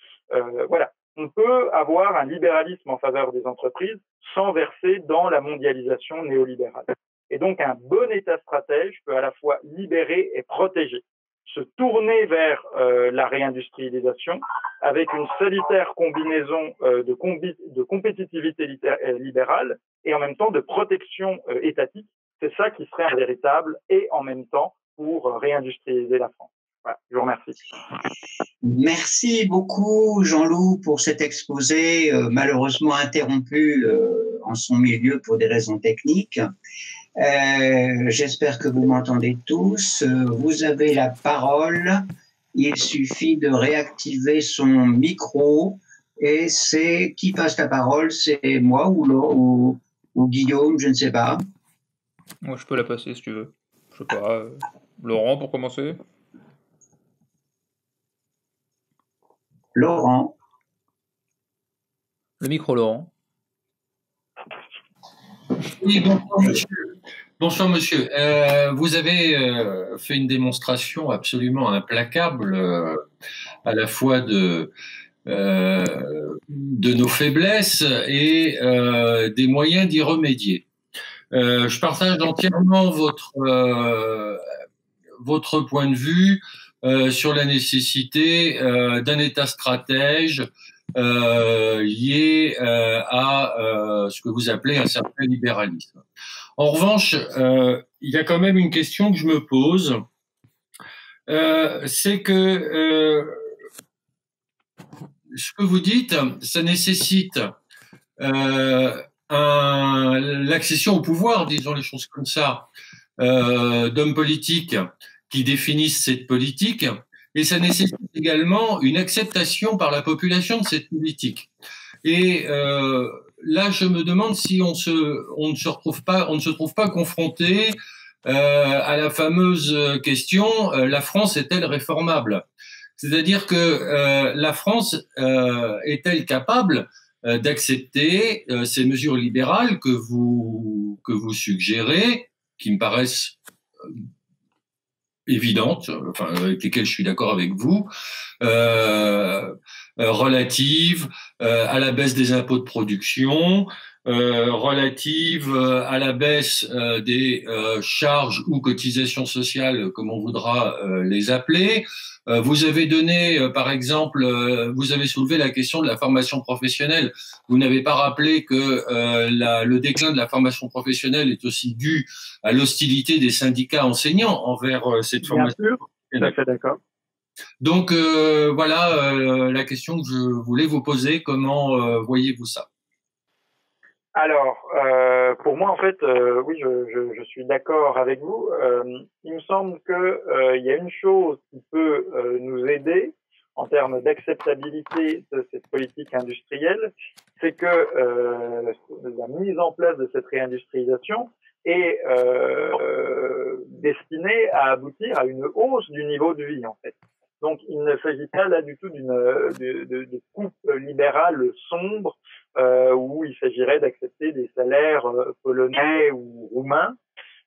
Voilà. On peut avoir un libéralisme en faveur des entreprises sans verser dans la mondialisation néolibérale. Et donc, un bon État stratège peut à la fois libérer et protéger, se tourner vers la réindustrialisation avec une salutaire combinaison de compétitivité libérale et en même temps de protection étatique. C'est ça qui serait un véritable et en même temps pour réindustrialiser la France. Voilà, je vous remercie. Merci beaucoup, Jean-Loup, pour cet exposé malheureusement interrompu en son milieu pour des raisons techniques. J'espère que vous m'entendez tous. Vous avez la parole. Il suffit de réactiver son micro et c'est qui passe la parole, c'est moi ou Guillaume, je ne sais pas. Moi, je peux la passer si tu veux. Je sais pas. Laurent, pour commencer. Laurent. Le micro, Laurent. Oui, bonsoir monsieur. Bonsoir monsieur. Vous avez fait une démonstration absolument implacable à la fois de nos faiblesses et des moyens d'y remédier. Je partage entièrement votre point de vue sur la nécessité d'un État stratège lié à ce que vous appelez un certain libéralisme. En revanche, il y a quand même une question que je me pose, c'est que ce que vous dites, ça nécessite l'accession au pouvoir, disons les choses comme ça, d'hommes politiques qui définissent cette politique, et ça nécessite également une acceptation par la population de cette politique. Et là, je me demande si on ne se trouve pas confronté à la fameuse question la France est-elle réformable? C'est-à-dire que la France est-elle capable d'accepter ces mesures libérales que vous suggérez, qui me paraissent évidentes, enfin avec lesquelles je suis d'accord avec vous, relatives à la baisse des impôts de production, relative à la baisse des charges ou cotisations sociales, comme on voudra les appeler. Vous avez donné, par exemple, vous avez soulevé la question de la formation professionnelle. Vous n'avez pas rappelé que le déclin de la formation professionnelle est aussi dû à l'hostilité des syndicats enseignants envers cette formation. Bien sûr, tout à fait d'accord. Donc voilà la question que je voulais vous poser. Comment voyez-vous ça? Alors, pour moi, en fait, oui, je suis d'accord avec vous. Il me semble que il y a une chose qui peut nous aider en termes d'acceptabilité de cette politique industrielle, c'est que la mise en place de cette réindustrialisation est destinée à aboutir à une hausse du niveau de vie, en fait. Donc, il ne s'agit pas là du tout de coupe libérale sombre où il s'agirait d'accepter des salaires polonais ou roumains.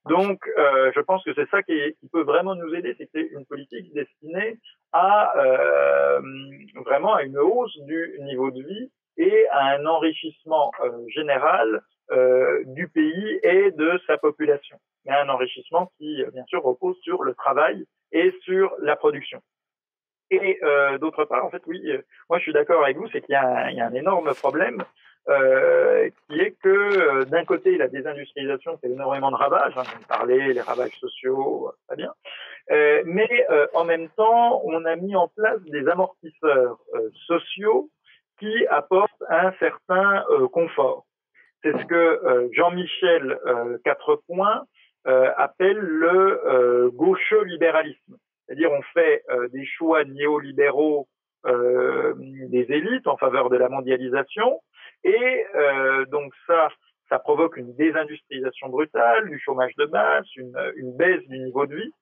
Donc, je pense que c'est ça qui peut vraiment nous aider, c'est que c'est une politique destinée à vraiment à une hausse du niveau de vie et à un enrichissement général du pays et de sa population. Mais un enrichissement qui, bien sûr, repose sur le travail et sur la production. Et d'autre part, en fait, oui, moi je suis d'accord avec vous, c'est qu'il y a un énorme problème qui est que d'un côté, la désindustrialisation fait énormément de ravages, hein, on parlait, les ravages sociaux, très bien, mais en même temps, on a mis en place des amortisseurs sociaux qui apportent un certain confort. C'est ce que Jean-Michel Quatrepoint appelle le gaucho-libéralisme. C'est-à-dire on fait des choix néolibéraux des élites en faveur de la mondialisation et donc ça provoque une désindustrialisation brutale, du chômage de masse, une baisse du niveau de vie.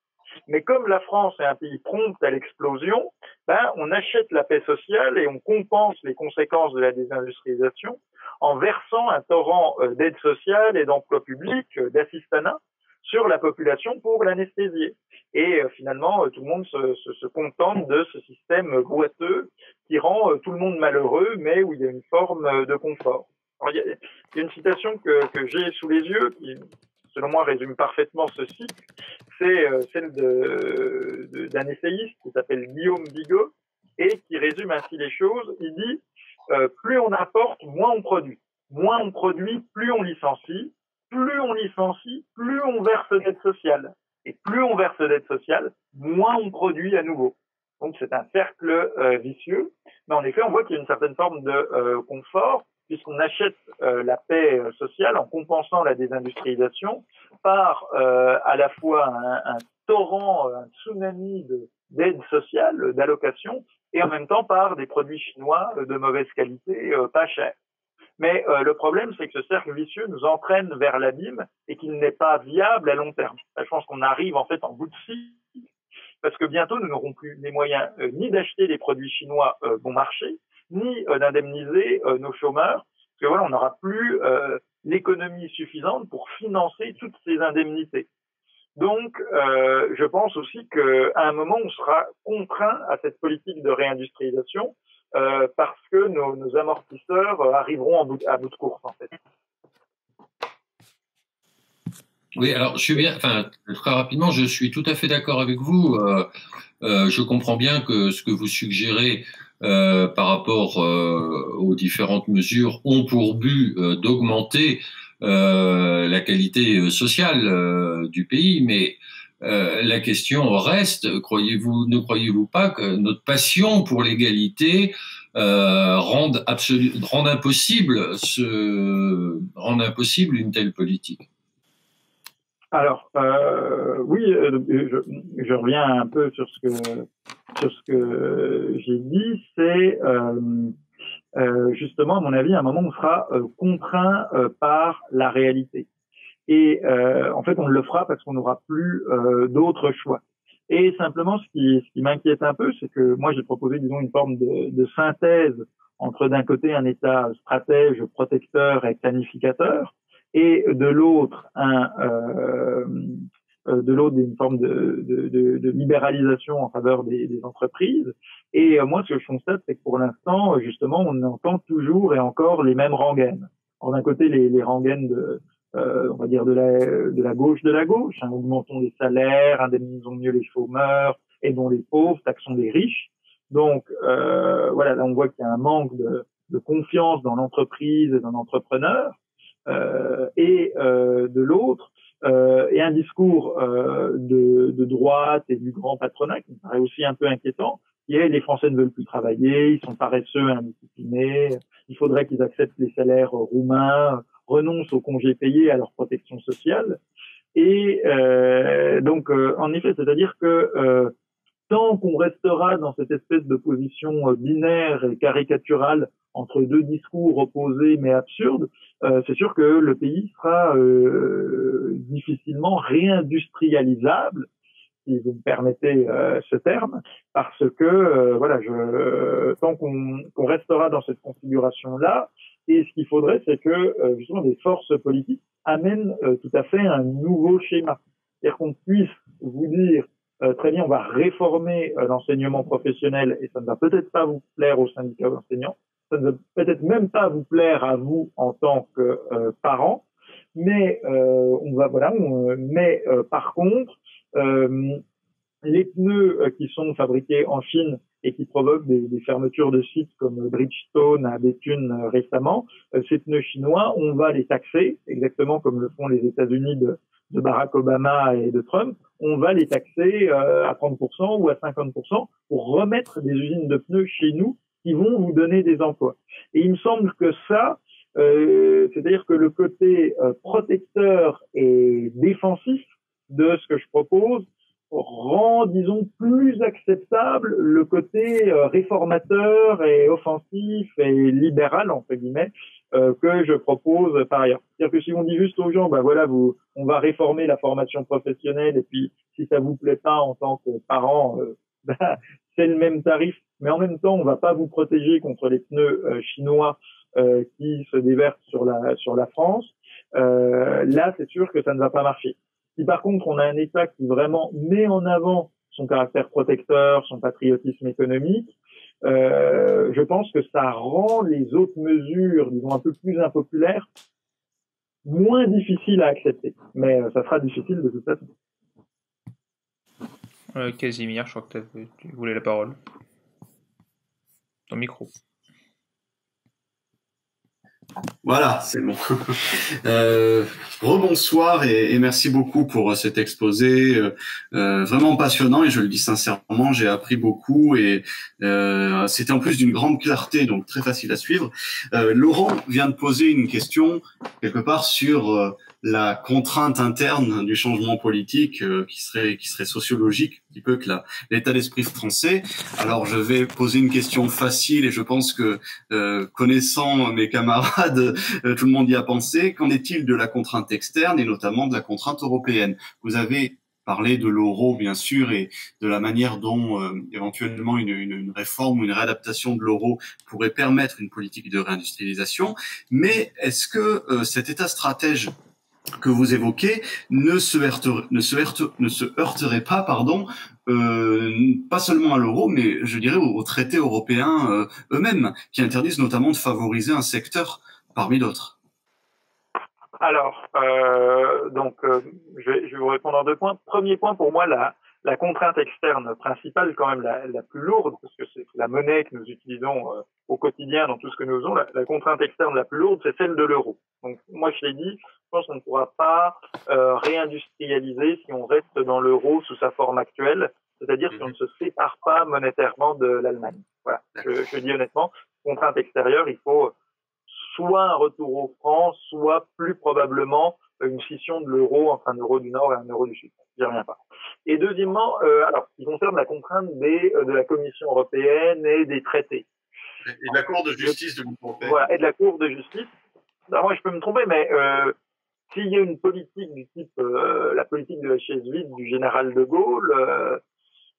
Mais comme la France est un pays prompt à l'explosion, on achète la paix sociale et on compense les conséquences de la désindustrialisation en versant un torrent d'aide sociale et d'emploi public, d'assistanat, sur la population pour l'anesthésier. Et finalement, tout le monde se contente de ce système boiteux qui rend tout le monde malheureux, mais où il y a une forme de confort. Alors, il y a une citation que j'ai sous les yeux qui, selon moi, résume parfaitement ceci. C'est celle d'un essayiste qui s'appelle Guillaume Bigot et qui résume ainsi les choses. Il dit plus on importe, moins on produit. Moins on produit, plus on licencie. Plus on licencie, plus on verse d'aide sociale. Et plus on verse d'aide sociale, moins on produit à nouveau. Donc c'est un cercle vicieux. Mais en effet, on voit qu'il y a une certaine forme de confort, puisqu'on achète la paix sociale en compensant la désindustrialisation par à la fois un torrent, un tsunami d'aide sociale, d'allocation, et en même temps par des produits chinois de mauvaise qualité, pas chers. Mais le problème, c'est que ce cercle vicieux nous entraîne vers l'abîme et qu'il n'est pas viable à long terme. Je pense qu'on arrive en fait en bout de cycle, parce que bientôt nous n'aurons plus les moyens ni d'acheter des produits chinois bon marché, ni d'indemniser nos chômeurs, parce que voilà, on n'aura plus l'économie suffisante pour financer toutes ces indemnités. Donc, je pense aussi qu'à un moment, on sera contraint à cette politique de réindustrialisation parce que nos amortisseurs arriveront à bout de course, en fait. Oui, alors je suis bien, enfin très rapidement, je suis tout à fait d'accord avec vous. Je comprends bien que ce que vous suggérez par rapport aux différentes mesures ont pour but d'augmenter la qualité sociale du pays, mais la question reste, ne croyez-vous pas que notre passion pour l'égalité rende impossible une telle politique? Alors, oui, je reviens un peu sur ce que j'ai dit. C'est justement, à mon avis, à un moment, on sera contraint par la réalité. Et en fait, on le fera parce qu'on n'aura plus d'autres choix. Et simplement, ce qui m'inquiète un peu, c'est que moi, j'ai proposé, disons, une forme de synthèse entre, d'un côté, un État stratège, protecteur et planificateur, et de l'autre, une forme de libéralisation en faveur des entreprises. Et moi, ce que je constate, c'est que pour l'instant, justement, on entend toujours et encore les mêmes rengaines. Alors, d'un côté, les rengaines on va dire de la gauche, hein, augmentons les salaires, indemnisons mieux les chômeurs, aidons les pauvres, taxons les riches. Donc voilà, là on voit qu'il y a un manque de confiance dans l'entreprise et dans l'entrepreneur, et de l'autre, et un discours de droite et du grand patronat qui me paraît aussi un peu inquiétant, qui est les Français ne veulent plus travailler, ils sont paresseux, indisciplinés, il faudrait qu'ils acceptent les salaires roumains, renoncent aux congés payés, à leur protection sociale. Et donc, en effet, c'est-à-dire que tant qu'on restera dans cette espèce de position binaire et caricaturale entre deux discours opposés mais absurdes, c'est sûr que le pays sera difficilement réindustrialisable, si vous me permettez ce terme, parce que voilà, tant qu'on restera dans cette configuration-là, et ce qu'il faudrait, c'est que justement des forces politiques amènent tout à fait un nouveau schéma, c'est-à-dire qu'on puisse vous dire très bien, on va réformer l'enseignement professionnel, et ça ne va peut-être pas vous plaire aux syndicats d'enseignants, ça ne va peut-être même pas vous plaire à vous en tant que parents, mais par contre, les pneus qui sont fabriqués en Chine et qui provoquent des fermetures de sites comme Bridgestone à Béthune récemment, ces pneus chinois, on va les taxer, exactement comme le font les États-Unis de Barack Obama et de Trump, on va les taxer à 30% ou à 50% pour remettre des usines de pneus chez nous qui vont vous donner des emplois. Et il me semble que ça, c'est-à-dire que le côté protecteur et défensif de ce que je propose rend, disons, plus acceptable le côté réformateur et offensif et libéral, entre guillemets, que je propose par ailleurs. C'est-à-dire que si on dit juste aux gens, voilà, on va réformer la formation professionnelle et puis si ça vous plaît pas en tant que parent, c'est le même tarif, mais en même temps, on va pas vous protéger contre les pneus chinois qui se déversent sur la France. Là, c'est sûr que ça ne va pas marcher. Si par contre on a un État qui vraiment met en avant son caractère protecteur, son patriotisme économique, je pense que ça rend les autres mesures, disons un peu plus impopulaires, moins difficiles à accepter. Mais ça sera difficile de toute façon. Casimir, je crois que tu voulais la parole. Ton micro. Voilà, c'est bon. Rebonsoir et merci beaucoup pour cet exposé vraiment passionnant, et je le dis sincèrement, j'ai appris beaucoup et c'était en plus d'une grande clarté, donc très facile à suivre. Laurent vient de poser une question quelque part sur la contrainte interne du changement politique qui serait sociologique, un petit peu que l'état d'esprit français. Alors je vais poser une question facile et je pense que connaissant mes camarades, tout le monde y a pensé. Qu'en est-il de la contrainte externe et notamment de la contrainte européenne? Vous avez parlé de l'euro, bien sûr, et de la manière dont éventuellement une réforme ou une réadaptation de l'euro pourrait permettre une politique de réindustrialisation. Mais est-ce que cet état stratège que vous évoquez ne se heurterait pas, pas seulement à l'euro, mais je dirais aux traités européens eux-mêmes, qui interdisent notamment de favoriser un secteur parmi d'autres? Alors, je vais vous répondre en 2 points. Premier point, pour moi, la contrainte externe principale, quand même la plus lourde, parce que c'est la monnaie que nous utilisons au quotidien dans tout ce que nous faisons, la contrainte externe la plus lourde, c'est celle de l'euro. Donc, moi, je l'ai dit, je pense qu'on ne pourra pas réindustrialiser si on reste dans l'euro sous sa forme actuelle, c'est-à-dire si on ne se sépare pas monétairement de l'Allemagne. Voilà, je dis honnêtement, contrainte extérieure, il faut soit un retour au franc, soit plus probablement une scission de l'euro entre un euro du Nord et un euro du Sud. J'y reviens pas. Et deuxièmement, alors, il concerne la contrainte de la Commission européenne et des traités. Et de la Cour de justice de l'Union européenne. Voilà, et de la Cour de justice. Alors, moi, je peux me tromper, mais s'il y a une politique du type la politique de la chaise vide du général de Gaulle,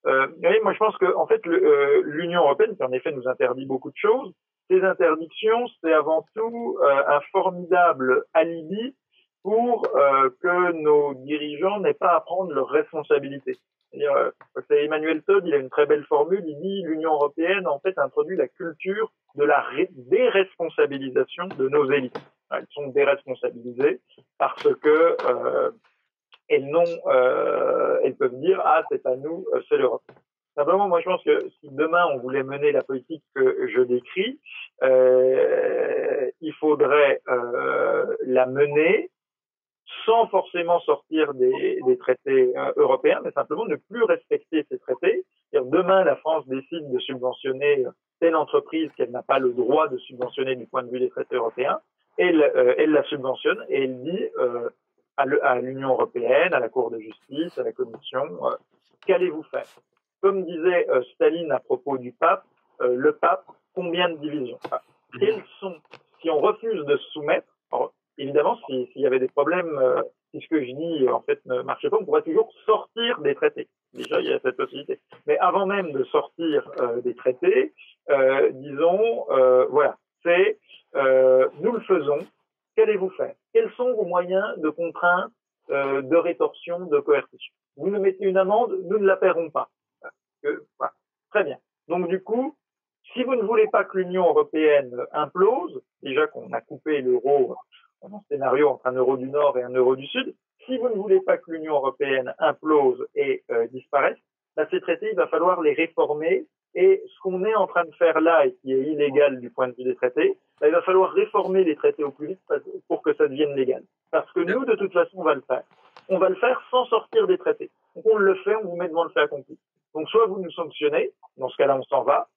oui, moi, je pense que en fait, l'Union européenne, qui en effet nous interdit beaucoup de choses, ces interdictions, c'est avant tout un formidable alibi pour que nos dirigeants n'aient pas à prendre leurs responsabilités. C'est Emmanuel Todd, il a une très belle formule, il dit l'Union européenne en fait introduit la culture de la déresponsabilisation de nos élites. Elles sont déresponsabilisées parce que elles peuvent dire c'est à nous, c'est l'Europe. Simplement, moi je pense que si demain on voulait mener la politique que je décris, il faudrait la mener sans forcément sortir des traités européens, mais simplement ne plus respecter ces traités. C'est-à-dire, demain, la France décide de subventionner telle entreprise qu'elle n'a pas le droit de subventionner du point de vue des traités européens, elle la subventionne et elle dit à l'Union européenne, à la Cour de justice, à la Commission, qu'allez-vous faire? comme disait Staline à propos du pape, le pape, combien de divisions? Quelles sont, si on refuse de se soumettre, alors, évidemment, s'il y avait des problèmes, si ce que je dis en fait ne marchait pas, on pourrait toujours sortir des traités. Déjà, il y a cette possibilité. Mais avant même de sortir des traités, disons, voilà, c'est nous le faisons. Qu'allez-vous faire? Quels sont vos moyens de contrainte, de rétorsion, de coercition? Vous nous mettez une amende, nous ne la paierons pas. Voilà. Très bien. Donc du coup, si vous ne voulez pas que l'Union européenne implose, déjà qu'on a coupé l'euro en scénario entre un euro du Nord et un euro du Sud, si vous ne voulez pas que l'Union européenne implose et disparaisse, ces traités, il va falloir les réformer. Et ce qu'on est en train de faire là, et qui est illégal du point de vue des traités, il va falloir réformer les traités au plus vite pour que ça devienne légal. Parce que nous, de toute façon, on va le faire. On va le faire sans sortir des traités. Donc on le fait, on vous met devant le fait accompli. Donc soit vous nous sanctionnez, dans ce cas-là on s'en va,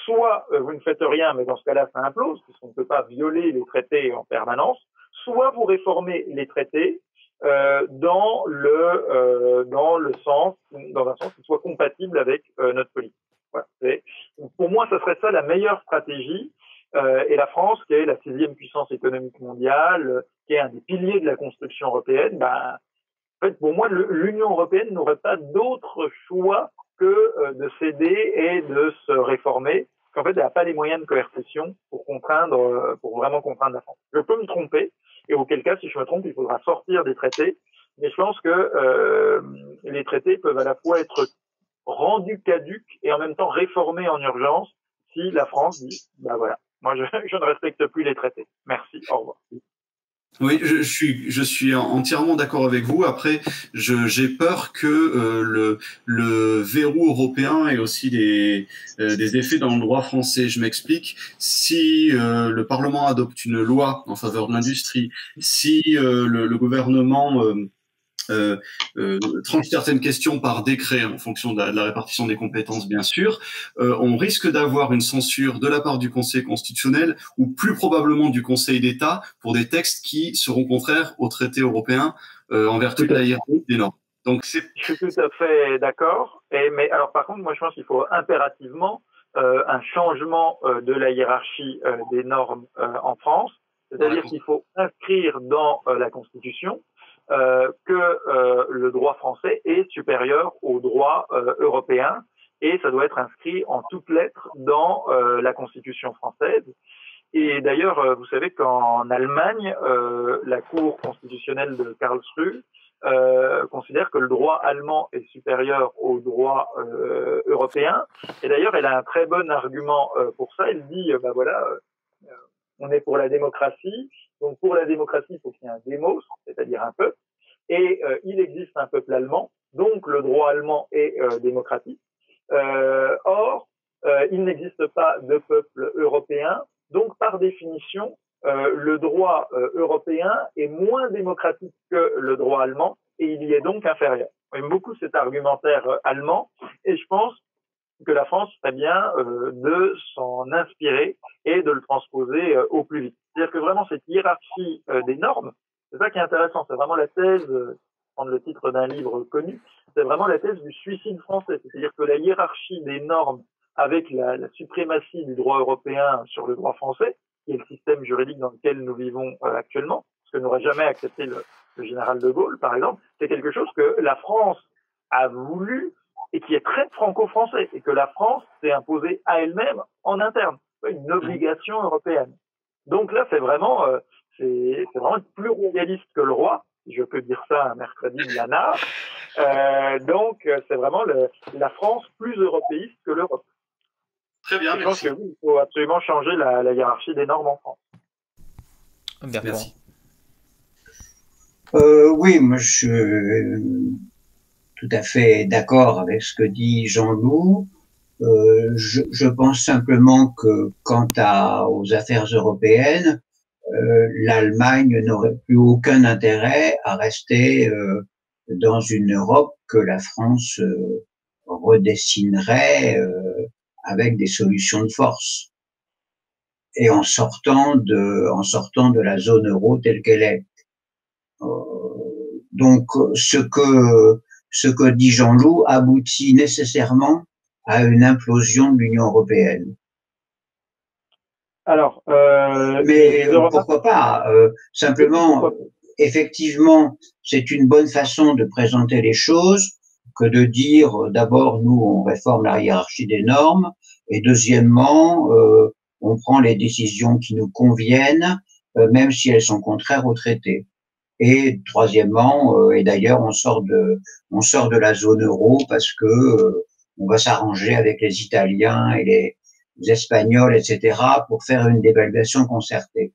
soit vous ne faites rien, mais dans ce cas-là ça implose, puisqu'on ne peut pas violer les traités en permanence, soit vous réformez les traités dans un sens qui soit compatible avec notre politique. Voilà. Pour moi, ça serait ça la meilleure stratégie. Et la France, qui est la 6e puissance économique mondiale, qui est un des piliers de la construction européenne, en fait, pour moi, l'Union européenne n'aurait pas d'autre choix que de céder et de se réformer. Qu'en fait, elle n'a pas les moyens de coercition pour vraiment contraindre la France. Je peux me tromper, et auquel cas, si je me trompe, il faudra sortir des traités. Mais je pense que les traités peuvent à la fois être rendus caducs et en même temps réformés en urgence si la France dit, voilà, moi je ne respecte plus les traités. Merci, au revoir. Oui, je suis entièrement d'accord avec vous. Après, j'ai peur que le verrou européen ait aussi des effets dans le droit français. Je m'explique. Si le Parlement adopte une loi en faveur de l'industrie, si le gouvernement tranche certaines questions par décret en fonction de la répartition des compétences, bien sûr, on risque d'avoir une censure de la part du Conseil constitutionnel ou plus probablement du Conseil d'État pour des textes qui seront contraires aux traités européens en vertu de la hiérarchie des normes. Donc je suis tout à fait d'accord. Mais alors par contre, moi je pense qu'il faut impérativement un changement de la hiérarchie des normes en France. C'est-à-dire qu'il faut inscrire dans la Constitution que le droit français est supérieur au droit européen, et ça doit être inscrit en toutes lettres dans la Constitution française. Et d'ailleurs, vous savez qu'en Allemagne, la Cour constitutionnelle de Karlsruhe considère que le droit allemand est supérieur au droit européen. Et d'ailleurs, elle a un très bon argument pour ça. Elle dit, on est pour la démocratie. Donc pour la démocratie, il faut qu'il y ait un démos, c'est-à-dire un peuple. Et il existe un peuple allemand, donc le droit allemand est démocratique. Or, il n'existe pas de peuple européen, donc par définition, le droit européen est moins démocratique que le droit allemand, et il y est donc inférieur. J'aime beaucoup cet argumentaire allemand, et je pense que la France ferait bien de s'en inspirer et de le transposer au plus vite. C'est-à-dire que vraiment cette hiérarchie des normes, c'est ça qui est intéressant, c'est vraiment la thèse, prendre le titre d'un livre connu, c'est vraiment la thèse du suicide français. C'est-à-dire que la hiérarchie des normes avec la suprématie du droit européen sur le droit français, qui est le système juridique dans lequel nous vivons actuellement, ce que n'aurait jamais accepté le général de Gaulle, par exemple, c'est quelque chose que la France a voulu et qui est très franco-français, et que la France s'est imposée à elle-même en interne, une obligation européenne. Donc là, c'est vraiment plus royaliste que le roi, si je peux dire ça un mercredi de Lana. Donc c'est vraiment la France plus européiste que l'Europe. Très bien, je pense que oui, il faut absolument changer la hiérarchie des normes en France. Merci. Oui, moi je suis tout à fait d'accord avec ce que dit Jean-Loup. Je pense simplement que quant aux affaires européennes, l'Allemagne n'aurait plus aucun intérêt à rester dans une Europe que la France redessinerait avec des solutions de force et en sortant de la zone euro telle qu'elle est. Donc, ce que ce que dit Jean-Loup aboutit nécessairement à une implosion de l'Union européenne. Alors, mais pourquoi pas simplement, effectivement, c'est une bonne façon de présenter les choses que de dire d'abord nous on réforme la hiérarchie des normes et deuxièmement on prend les décisions qui nous conviennent même si elles sont contraires au traité. Et troisièmement, et d'ailleurs on sort de la zone euro parce que on va s'arranger avec les Italiens et les Espagnols, etc., pour faire une dévaluation concertée.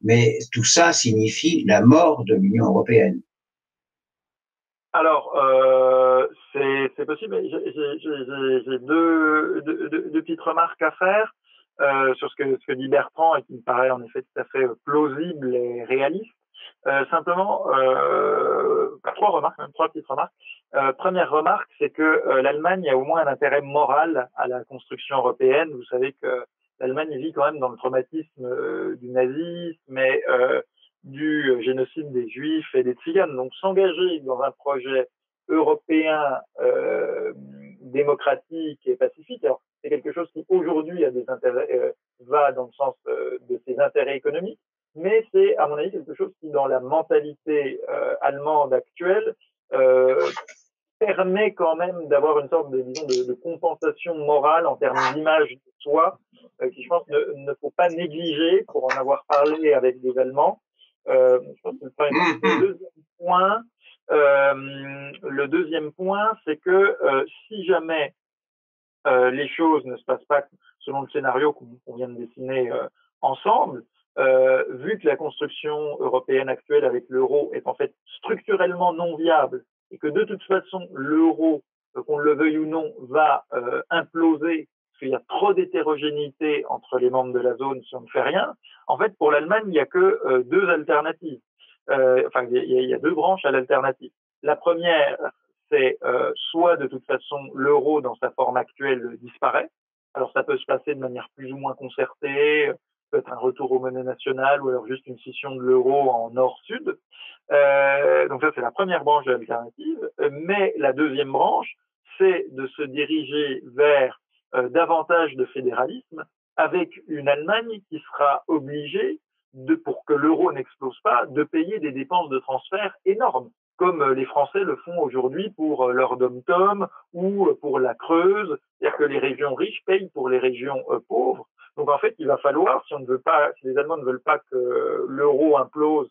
Mais tout ça signifie la mort de l'Union européenne. Alors, c'est possible. J'ai deux petites remarques à faire sur ce que dit Bertrand et qui me paraît en effet tout à fait plausible et réaliste. Simplement, trois petites remarques. Première remarque, c'est que l'Allemagne a au moins un intérêt moral à la construction européenne. Vous savez que l'Allemagne vit quand même dans le traumatisme du nazisme et du génocide des Juifs et des Tziganes. Donc s'engager dans un projet européen démocratique et pacifique, alors c'est quelque chose qui aujourd'hui a des intérêts, va dans le sens de ses intérêts économiques, mais c'est à mon avis quelque chose qui dans la mentalité allemande actuelle permet quand même d'avoir une sorte de compensation morale en termes d'image de soi, qui je pense ne faut pas négliger pour en avoir parlé avec des Allemands. Je pense que le deuxième point, c'est que si jamais les choses ne se passent pas selon le scénario qu'on vient de dessiner ensemble, vu que la construction européenne actuelle avec l'euro est en fait structurellement non viable et que de toute façon l'euro, qu'on le veuille ou non, va imploser parce qu'il y a trop d'hétérogénéité entre les membres de la zone si on ne fait rien. En fait, pour l'Allemagne, il n'y a que deux alternatives. Il y a deux branches à l'alternative. La première, c'est soit de toute façon l'euro dans sa forme actuelle disparaît. Alors ça peut se passer de manière plus ou moins concertée, peut-être un retour aux monnaies nationales ou alors juste une scission de l'euro en nord-sud. Donc ça c'est la première branche de l'alternative. Mais la deuxième branche, c'est de se diriger vers davantage de fédéralisme avec une Allemagne qui sera obligée pour que l'euro n'explose pas, de payer des dépenses de transfert énormes, comme les Français le font aujourd'hui pour leur dom-tom ou pour la Creuse, c'est-à-dire que les régions riches payent pour les régions pauvres. Donc en fait, il va falloir, si les Allemands ne veulent pas que l'euro implose,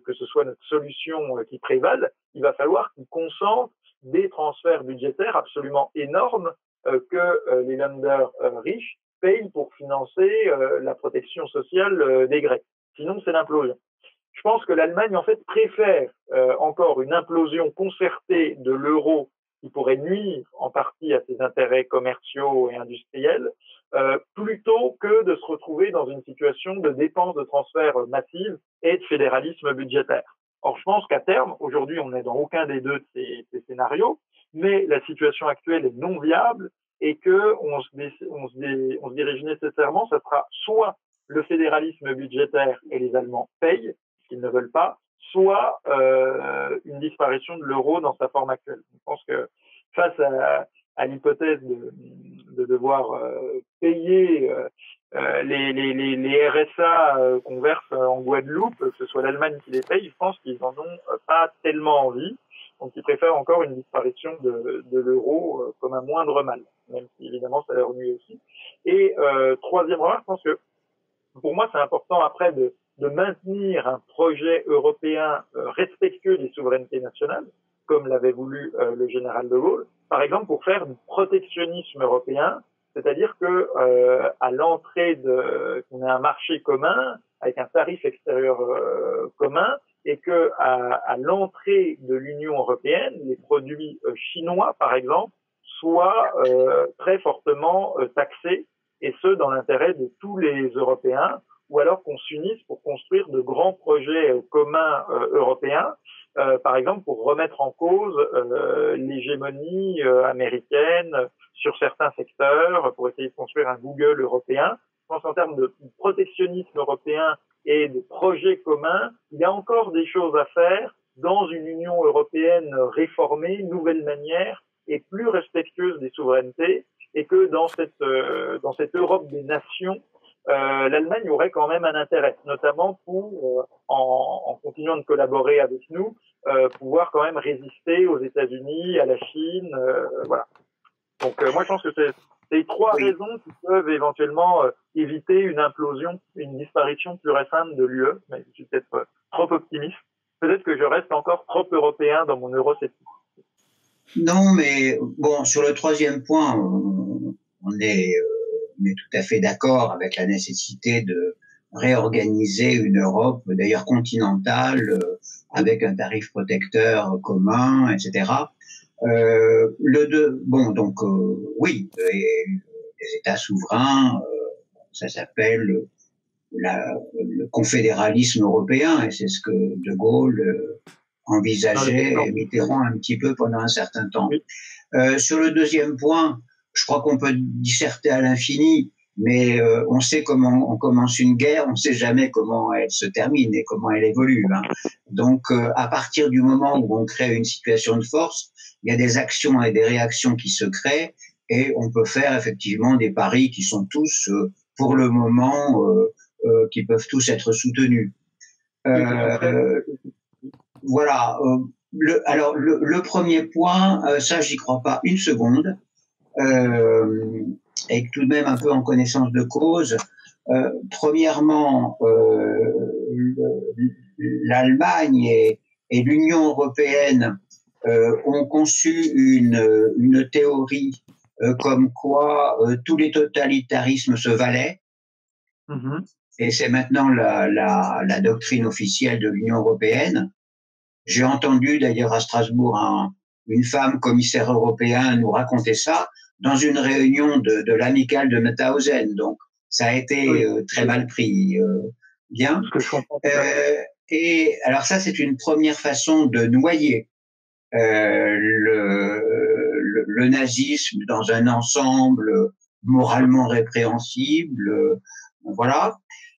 que ce soit notre solution qui prévale, il va falloir qu'ils consentent des transferts budgétaires absolument énormes que les Länder riches payent pour financer la protection sociale des Grecs. Sinon, c'est l'implosion. Je pense que l'Allemagne, en fait, préfère encore une implosion concertée de l'euro qui pourrait nuire en partie à ses intérêts commerciaux et industriels, plutôt que de se retrouver dans une situation de dépenses de transferts massives et de fédéralisme budgétaire. Or, je pense qu'à terme, aujourd'hui, on n'est dans aucun des deux de ces scénarios, mais la situation actuelle est non viable et qu'on se dirige nécessairement, ça sera soit le fédéralisme budgétaire et les Allemands payent, ce qu'ils ne veulent pas, soit une disparition de l'euro dans sa forme actuelle. Je pense que face à l'hypothèse de devoir payer les RSA qu'on verse en Guadeloupe, que ce soit l'Allemagne qui les paye, je pense qu'ils en ont pas tellement envie. Donc ils préfèrent encore une disparition de l'euro comme un moindre mal, même si évidemment ça leur nuit aussi. Et troisième remarque, je pense que pour moi c'est important après de maintenir un projet européen respectueux des souverainetés nationales, comme l'avait voulu le général de Gaulle, par exemple pour faire du protectionnisme européen, c'est-à-dire que à l'entrée qu'on ait un marché commun avec un tarif extérieur commun, et que à l'entrée de l'Union européenne, les produits chinois, par exemple, soient très fortement taxés, et ce dans l'intérêt de tous les Européens, ou alors qu'on s'unisse pour construire de grands projets communs européens, par exemple pour remettre en cause l'hégémonie américaine sur certains secteurs, pour essayer de construire un Google européen. Je pense en termes de protectionnisme européen et de projets communs, il y a encore des choses à faire dans une Union européenne réformée, nouvelle manière et plus respectueuse des souverainetés, et que dans cette Europe des nations, l'Allemagne aurait quand même un intérêt, notamment pour, en continuant de collaborer avec nous, pouvoir quand même résister aux États-Unis, à la Chine, voilà. Donc moi je pense que c'est les trois raisons qui peuvent éventuellement éviter une implosion, une disparition pure et simple de l'UE, mais je suis peut-être trop optimiste. Peut-être que je reste encore trop européen dans mon euroscepticisme. Non, mais bon, sur le troisième point, on est tout à fait d'accord avec la nécessité de réorganiser une Europe, d'ailleurs continentale, avec un tarif protecteur commun, etc. Bon, donc oui, les États souverains, ça s'appelle le confédéralisme européen, et c'est ce que De Gaulle envisageait et Mitterrand un petit peu pendant un certain temps. Oui. Sur le deuxième point, je crois qu'on peut disserter à l'infini, mais on sait comment on commence une guerre, on ne sait jamais comment elle se termine et comment elle évolue. Hein. Donc, à partir du moment où on crée une situation de force, il y a des actions et des réactions qui se créent, et on peut faire effectivement des paris qui sont tous, pour le moment, qui peuvent tous être soutenus. Voilà. Alors, le premier point, ça, j'y crois pas une seconde. Et tout de même un peu en connaissance de cause. Premièrement, l'Allemagne et l'Union européenne ont conçu une théorie comme quoi tous les totalitarismes se valaient. Mm-hmm. Et c'est maintenant la doctrine officielle de l'Union européenne. J'ai entendu d'ailleurs à Strasbourg une femme commissaire européen nous raconter ça dans une réunion de l'amicale de Mauthausen. Donc, ça a été très mal pris. Bien. Ce que je comprends. Et alors ça, c'est une première façon de noyer le nazisme dans un ensemble moralement répréhensible. Voilà.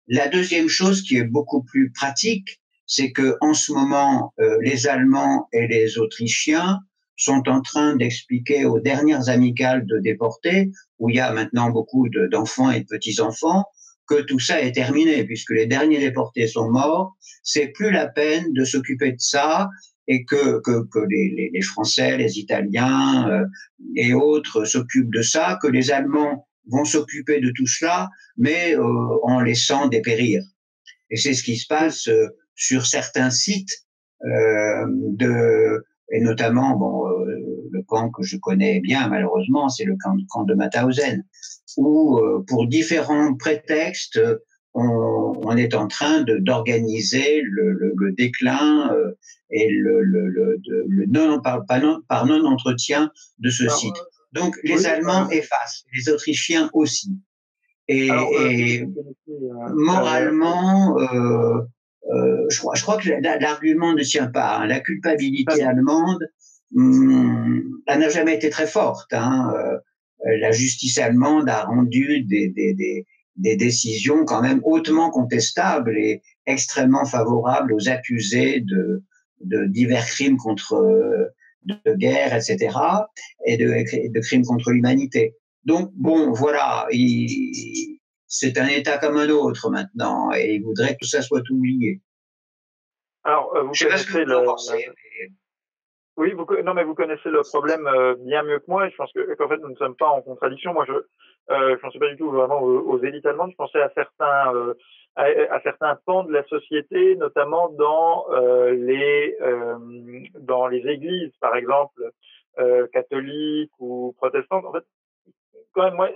La deuxième chose qui est beaucoup plus pratique, c'est que en ce moment, les Allemands et les Autrichiens sont en train d'expliquer aux dernières amicales de déportés, où il y a maintenant beaucoup d'enfants et de petits-enfants, que tout ça est terminé, puisque les derniers déportés sont morts. C'est plus la peine de s'occuper de ça, et que les Français, les Italiens et autres s'occupent de ça, que les Allemands vont s'occuper de tout cela, mais en laissant dépérir. Et c'est ce qui se passe sur certains sites, et notamment, bon, le camp que je connais bien, malheureusement, c'est le camp de Mauthausen, où, pour différents prétextes, on est en train d'organiser le déclin et par non-entretien de ce site. Donc, les Allemands effacent, les Autrichiens aussi. Et moralement, je crois que l'argument ne tient pas. Hein. La culpabilité allemande, elle n'a jamais été très forte. Hein. La justice allemande a rendu des décisions quand même hautement contestables et extrêmement favorables aux accusés de divers crimes de guerre, etc., et de crimes contre l'humanité. Donc, bon, voilà, c'est un État comme un autre maintenant, et il voudrait que tout ça soit oublié. Alors, vous connaissez le... Oui, mais vous connaissez le problème bien mieux que moi, et je pense qu'en fait, nous ne sommes pas en contradiction. Moi, je ne pensais pas du tout vraiment aux élites allemandes, je pensais à certains pans de la société, notamment dans les églises, par exemple, catholiques ou protestantes. En fait, quand même, moi,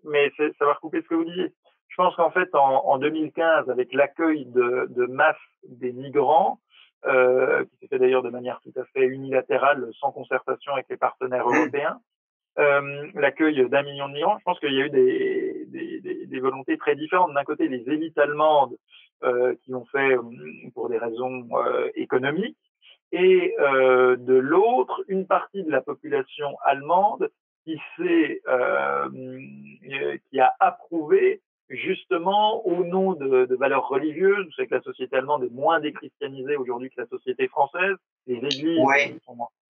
mais ça va recouper ce que vous disiez. Je pense qu'en fait, en 2015, avec l'accueil de masse des migrants, qui s'est fait d'ailleurs de manière tout à fait unilatérale, sans concertation avec les partenaires européens, l'accueil d'1 million de migrants, je pense qu'il y a eu des volontés très différentes. D'un côté, les élites allemandes qui l'ont fait pour des raisons économiques, et de l'autre, une partie de la population allemande qui a approuvé justement au nom de valeurs religieuses. Vous savez que la société allemande est moins déchristianisée aujourd'hui que la société française. Les églises Ouais. sont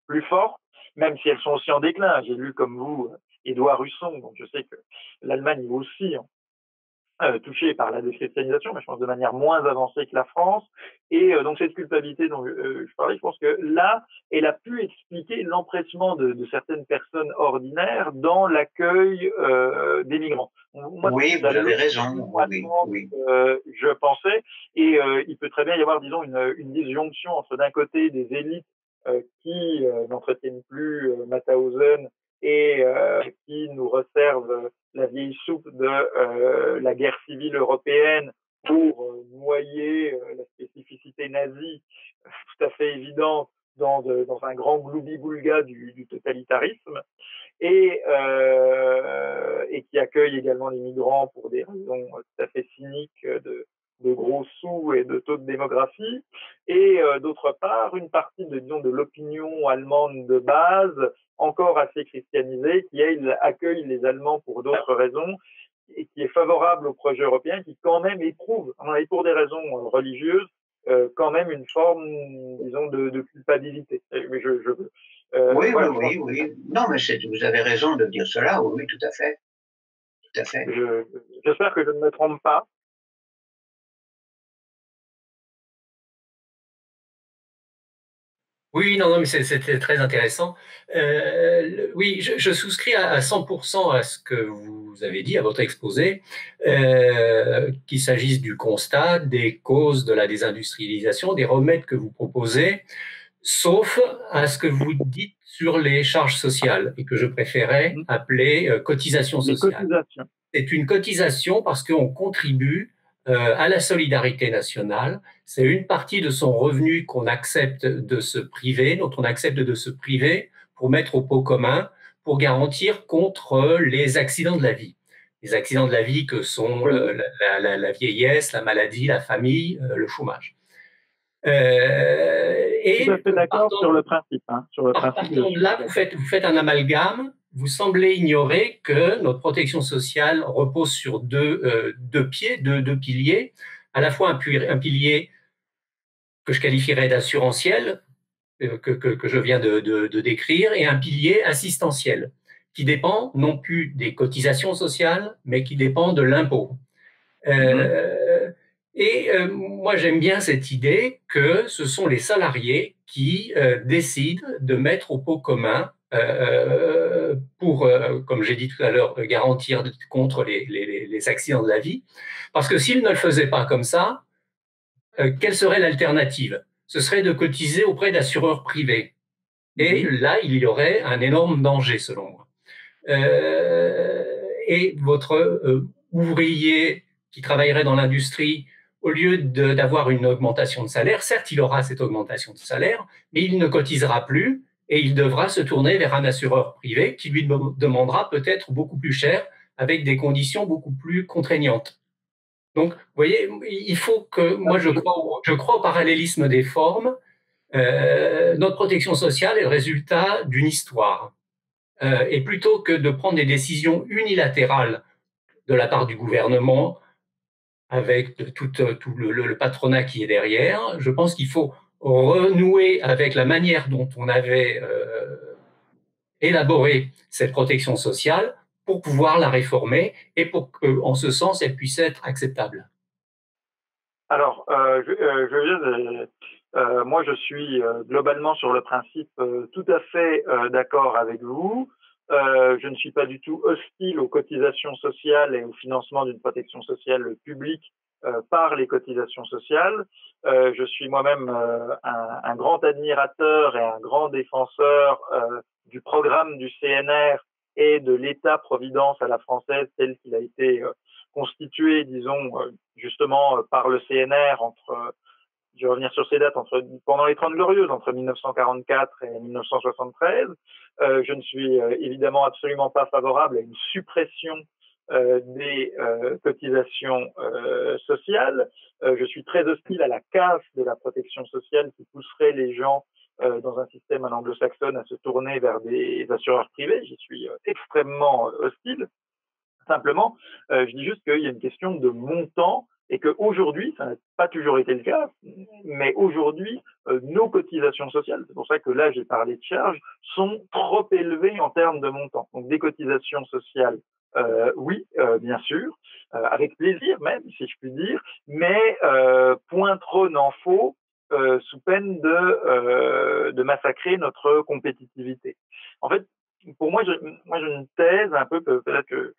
plus fortes, même si elles sont aussi en déclin. J'ai lu comme vous Édouard Husson, donc je sais que l'Allemagne est aussi touchée par la déchristianisation, mais je pense de manière moins avancée que la France. Et donc cette culpabilité dont je parlais, je pense que là, elle a pu expliquer l'empressement de certaines personnes ordinaires dans l'accueil des migrants. Moi, Oui, c'est vous à avez raison. l'opinion Oui, allemande, oui. je pensais, et il peut très bien y avoir, disons, une disjonction entre d'un côté des élites qui n'entretiennent plus Mauthausen et qui nous resservent la vieille soupe de la guerre civile européenne pour noyer la spécificité nazie tout à fait évidente dans un grand gloubi-boulga du totalitarisme et qui accueille également les migrants pour des raisons tout à fait cyniques de gros sous et de taux de démographie, et d'autre part une partie de l'opinion allemande de base encore assez christianisée qui elle accueille les Allemands pour d'autres raisons et qui est favorable au projet européen, qui quand même éprouve, et pour des raisons religieuses, quand même une forme, disons, de culpabilité. Mais Oui, voilà, oui, oui, oui. Non, mais vous avez raison de dire cela. Oui, oui, tout à fait. Tout à fait. J'espère que je ne me trompe pas. Oui, non, non, mais c'était très intéressant. Oui, je souscris à 100% à ce que vous avez dit, à votre exposé, qu'il s'agisse du constat, des causes de la désindustrialisation, des remèdes que vous proposez, sauf à ce que vous dites sur les charges sociales et que je préférais appeler cotisation Les sociale. cotisations. C'est une cotisation parce qu'on contribue à la solidarité nationale. C'est une partie de son revenu qu'on accepte de se priver, dont on accepte de se priver pour mettre au pot commun, pour garantir contre les accidents de la vie. Les accidents de la vie que sont la vieillesse, la maladie, la famille, le chômage. Tout à fait d'accord sur le principe. Sur le principe partant de là, vous faites un amalgame. Vous semblez ignorer que notre protection sociale repose sur deux piliers. À la fois un pilier que je qualifierais d'assurantiel, que je viens de décrire, et un pilier assistentiel, qui dépend non plus des cotisations sociales, mais qui dépend de l'impôt. Moi, j'aime bien cette idée que ce sont les salariés qui décident de mettre au pot commun pour, comme j'ai dit tout à l'heure, garantir contre les accidents de la vie. Parce que s'ils ne le faisaient pas comme ça, quelle serait l'alternative? Ce serait de cotiser auprès d'assureurs privés. Et là, il y aurait un énorme danger, selon moi. Et votre ouvrier qui travaillerait dans l'industrie, au lieu d'avoir une augmentation de salaire, certes, il aura cette augmentation de salaire, mais il ne cotisera plus et il devra se tourner vers un assureur privé qui lui demandera peut-être beaucoup plus cher avec des conditions beaucoup plus contraignantes. Donc, vous voyez, il faut que, moi, je crois au parallélisme des formes. Notre protection sociale est le résultat d'une histoire. Et plutôt que de prendre des décisions unilatérales de la part du gouvernement, avec tout le patronat qui est derrière, je pense qu'il faut renouer avec la manière dont on avait élaboré cette protection sociale pour pouvoir la réformer et pour qu'en ce sens, elle puisse être acceptable. Alors, moi, je suis globalement sur le principe tout à fait d'accord avec vous. Je ne suis pas du tout hostile aux cotisations sociales et au financement d'une protection sociale publique par les cotisations sociales. Je suis moi-même un grand admirateur et un grand défenseur du programme du CNR et de l'État-providence à la française tel qu'il a été constitué, disons, justement par le CNR je vais revenir sur ces dates, pendant les 30 Glorieuses, entre 1944 et 1973. Je ne suis évidemment absolument pas favorable à une suppression des cotisations sociales. Je suis très hostile à la casse de la protection sociale qui pousserait les gens dans un système anglo-saxon à se tourner vers des assureurs privés. J'y suis extrêmement hostile. Simplement, je dis juste qu'il y a une question de montant et qu'aujourd'hui, ça n'a pas toujours été le cas, mais aujourd'hui, nos cotisations sociales, c'est pour ça que là j'ai parlé de charges, sont trop élevées en termes de montant. Donc des cotisations sociales, oui, bien sûr, avec plaisir même, si je puis dire, mais point trop n'en faut, sous peine de massacrer notre compétitivité. En fait, pour moi, j'ai une thèse un peu que peut-être que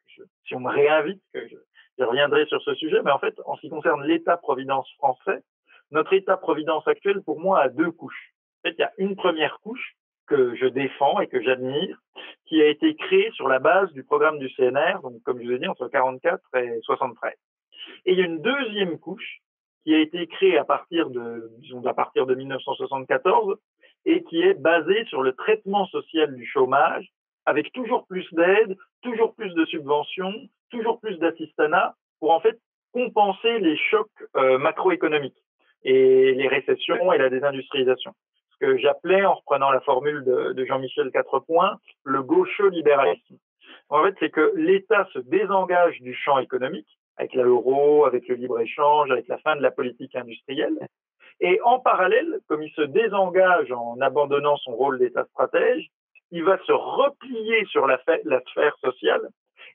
si on me réinvite, je reviendrai sur ce sujet, mais en fait, en ce qui concerne l'État-providence français, notre État-providence actuel, pour moi, a deux couches. En fait, il y a une première couche que je défends et que j'admire, qui a été créée sur la base du programme du CNR, donc comme je vous ai dit, entre 44 et 73. Et il y a une deuxième couche qui a été créée à partir de 1974 et qui est basée sur le traitement social du chômage, avec toujours plus d'aides, toujours plus de subventions, toujours plus d'assistanat, pour en fait compenser les chocs macroéconomiques et les récessions et la désindustrialisation. Ce que j'appelais, en reprenant la formule de Jean-Michel Quatrepoint, le gaucho-libéralisme. En fait, c'est que l'État se désengage du champ économique, avec l'euro, avec le libre-échange, avec la fin de la politique industrielle. Et en parallèle, comme il se désengage en abandonnant son rôle d'État stratège, il va se replier sur la sphère sociale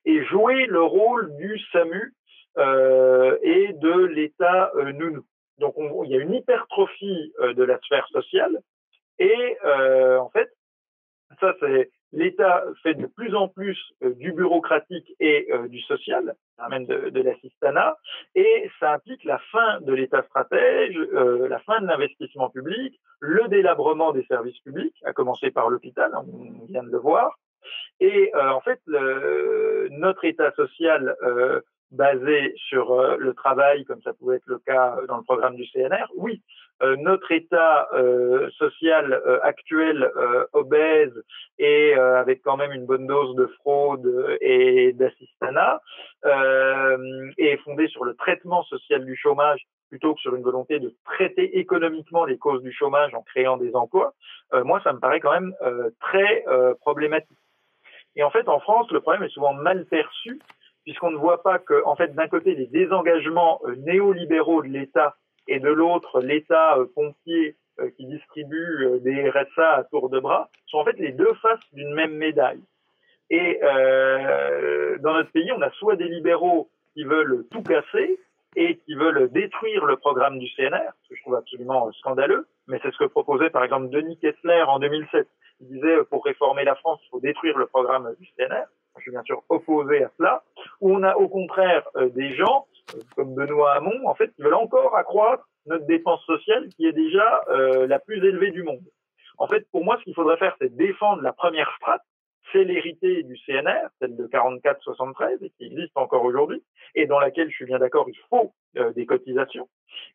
et jouer le rôle du SAMU et de l'État nounou. Donc il y a une hypertrophie de la sphère sociale et en fait, ça c'est l'État fait de plus en plus du bureaucratique et du social, même de l'assistanat, et ça implique la fin de l'État stratège, la fin de l'investissement public, le délabrement des services publics, à commencer par l'hôpital, on vient de le voir, et en fait, notre État social basé sur le travail, comme ça pouvait être le cas dans le programme du CNR, oui, notre État social actuel obèse et avec quand même une bonne dose de fraude et d'assistanat est fondé sur le traitement social du chômage plutôt que sur une volonté de traiter économiquement les causes du chômage en créant des emplois, moi ça me paraît quand même très problématique. Et en fait, en France, le problème est souvent mal perçu, puisqu'on ne voit pas que, en fait, d'un côté, les désengagements néolibéraux de l'État et de l'autre, l'État pompier qui distribue des RSA à tour de bras, sont en fait les deux faces d'une même médaille. Et dans notre pays, on a soit des libéraux qui veulent tout casser et qui veulent détruire le programme du CNR, ce que je trouve absolument scandaleux, mais c'est ce que proposait par exemple Denis Kessler en 2007. Il disait pour réformer la France, il faut détruire le programme du CNR. Je suis bien sûr opposé à cela. Où on a au contraire des gens comme Benoît Hamon, en fait, qui veulent encore accroître notre dépense sociale qui est déjà la plus élevée du monde. En fait, pour moi, ce qu'il faudrait faire, c'est défendre la première strate, c'est l'hérité du CNR, celle de 44-73, et qui existe encore aujourd'hui, et dans laquelle je suis bien d'accord, il faut des cotisations.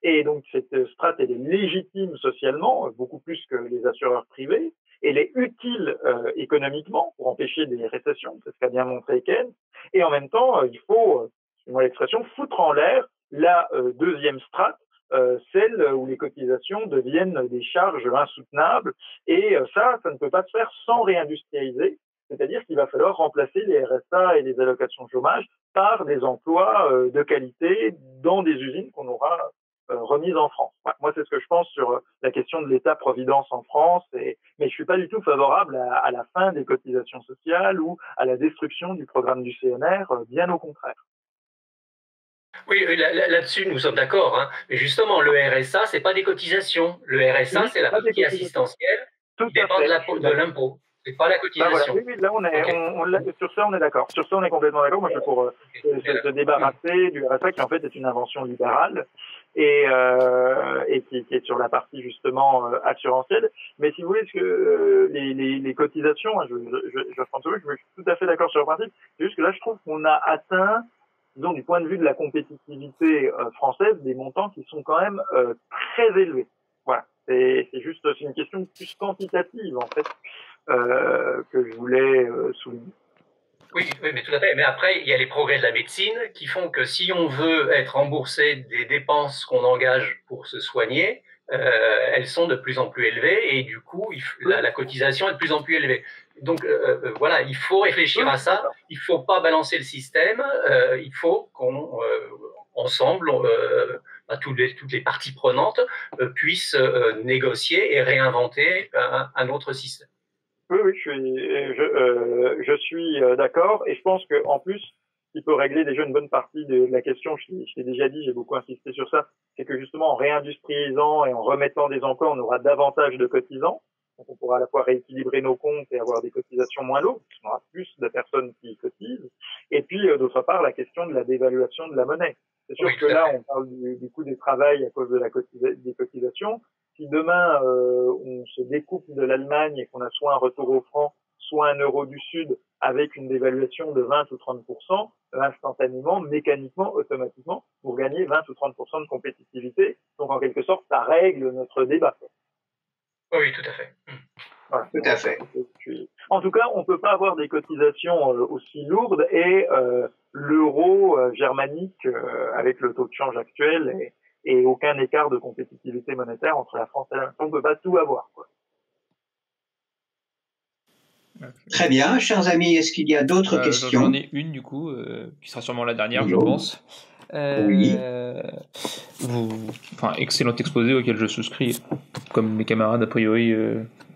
Et donc cette strate, elle est légitime socialement, beaucoup plus que les assureurs privés. Elle est utile économiquement pour empêcher des récessions, c'est ce qu'a bien montré Keynes. Et en même temps, il faut, excusez-moi l'expression, foutre en l'air la deuxième strate, celle où les cotisations deviennent des charges insoutenables. Et ça ne peut pas se faire sans réindustrialiser. C'est-à-dire qu'il va falloir remplacer les RSA et les allocations de chômage par des emplois de qualité dans des usines qu'on aura remises en France. Moi, c'est ce que je pense sur la question de l'État-providence en France, mais je suis pas du tout favorable à la fin des cotisations sociales ou à la destruction du programme du CNR, bien au contraire. Oui, là-dessus, nous sommes d'accord. Hein. Mais justement, le RSA, c'est pas des cotisations. Le RSA, c'est la partie assistentielle qui dépend de l'impôt. C'est pas la cotisation. Voilà. Oui, là, sur ça, on est d'accord. Sur ça, on est complètement d'accord. Moi, je suis pour se débarrasser du RSA, qui en fait est une invention libérale et qui est sur la partie justement assurantielle. Mais si vous voulez, les cotisations, je pense que je suis tout à fait d'accord sur le principe. C'est juste que là, je trouve qu'on a atteint, disons, du point de vue de la compétitivité française, des montants qui sont quand même très élevés. Voilà. C'est une question plus quantitative, en fait, que je voulais souligner. Oui, mais tout à fait. Mais après, il y a les progrès de la médecine qui font que si on veut être remboursé des dépenses qu'on engage pour se soigner, elles sont de plus en plus élevées et du coup, la cotisation est de plus en plus élevée. Donc voilà, il faut réfléchir à ça. Il ne faut pas balancer le système. Il faut qu'on ensemble, toutes les parties prenantes puissent négocier et réinventer un autre système. Oui, oui, je suis d'accord, et je pense que en plus, il peut régler déjà une bonne partie de la question. Je t'ai déjà dit, j'ai beaucoup insisté sur ça, c'est que justement en réindustrialisant et en remettant des emplois, on aura davantage de cotisants. Donc on pourra à la fois rééquilibrer nos comptes et avoir des cotisations moins lourdes, parce qu'on aura plus de personnes qui cotisent. Et puis d'autre part, la question de la dévaluation de la monnaie. C'est sûr que là, on parle du coût du travail à cause de des cotisations. Si demain on se découpe de l'Allemagne et qu'on a soit un retour au franc, soit un euro du Sud avec une dévaluation de 20 ou 30%, instantanément, mécaniquement, automatiquement, pour gagner 20 ou 30% de compétitivité. Donc en quelque sorte, ça règle notre débat. Oui, tout à fait. Voilà, tout à fait. En tout cas, on ne peut pas avoir des cotisations aussi lourdes et l'euro germanique avec le taux de change actuel et aucun écart de compétitivité monétaire entre la France et l'Allemagne. On ne peut pas tout avoir, quoi. Très bien, chers amis, est-ce qu'il y a d'autres questions? J'en ai une du coup, qui sera sûrement la dernière, je pense. Oui. Excellent exposé auquel je souscris, comme mes camarades a priori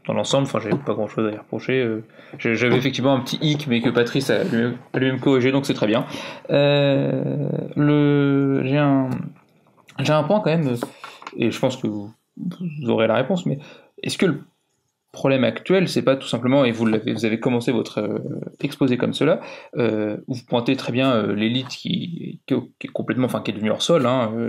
dans l'ensemble. Enfin, j'avais pas grand-chose à y reprocher. J'avais effectivement un petit hic, mais que Patrice a lui-même corrigé, donc c'est très bien. J'ai un point quand même, et je pense que vous aurez la réponse, mais est-ce que le problème actuel, c'est pas tout simplement, et vous avez commencé votre exposé comme cela, où vous pointez très bien l'élite qui est complètement, qui est devenue hors sol,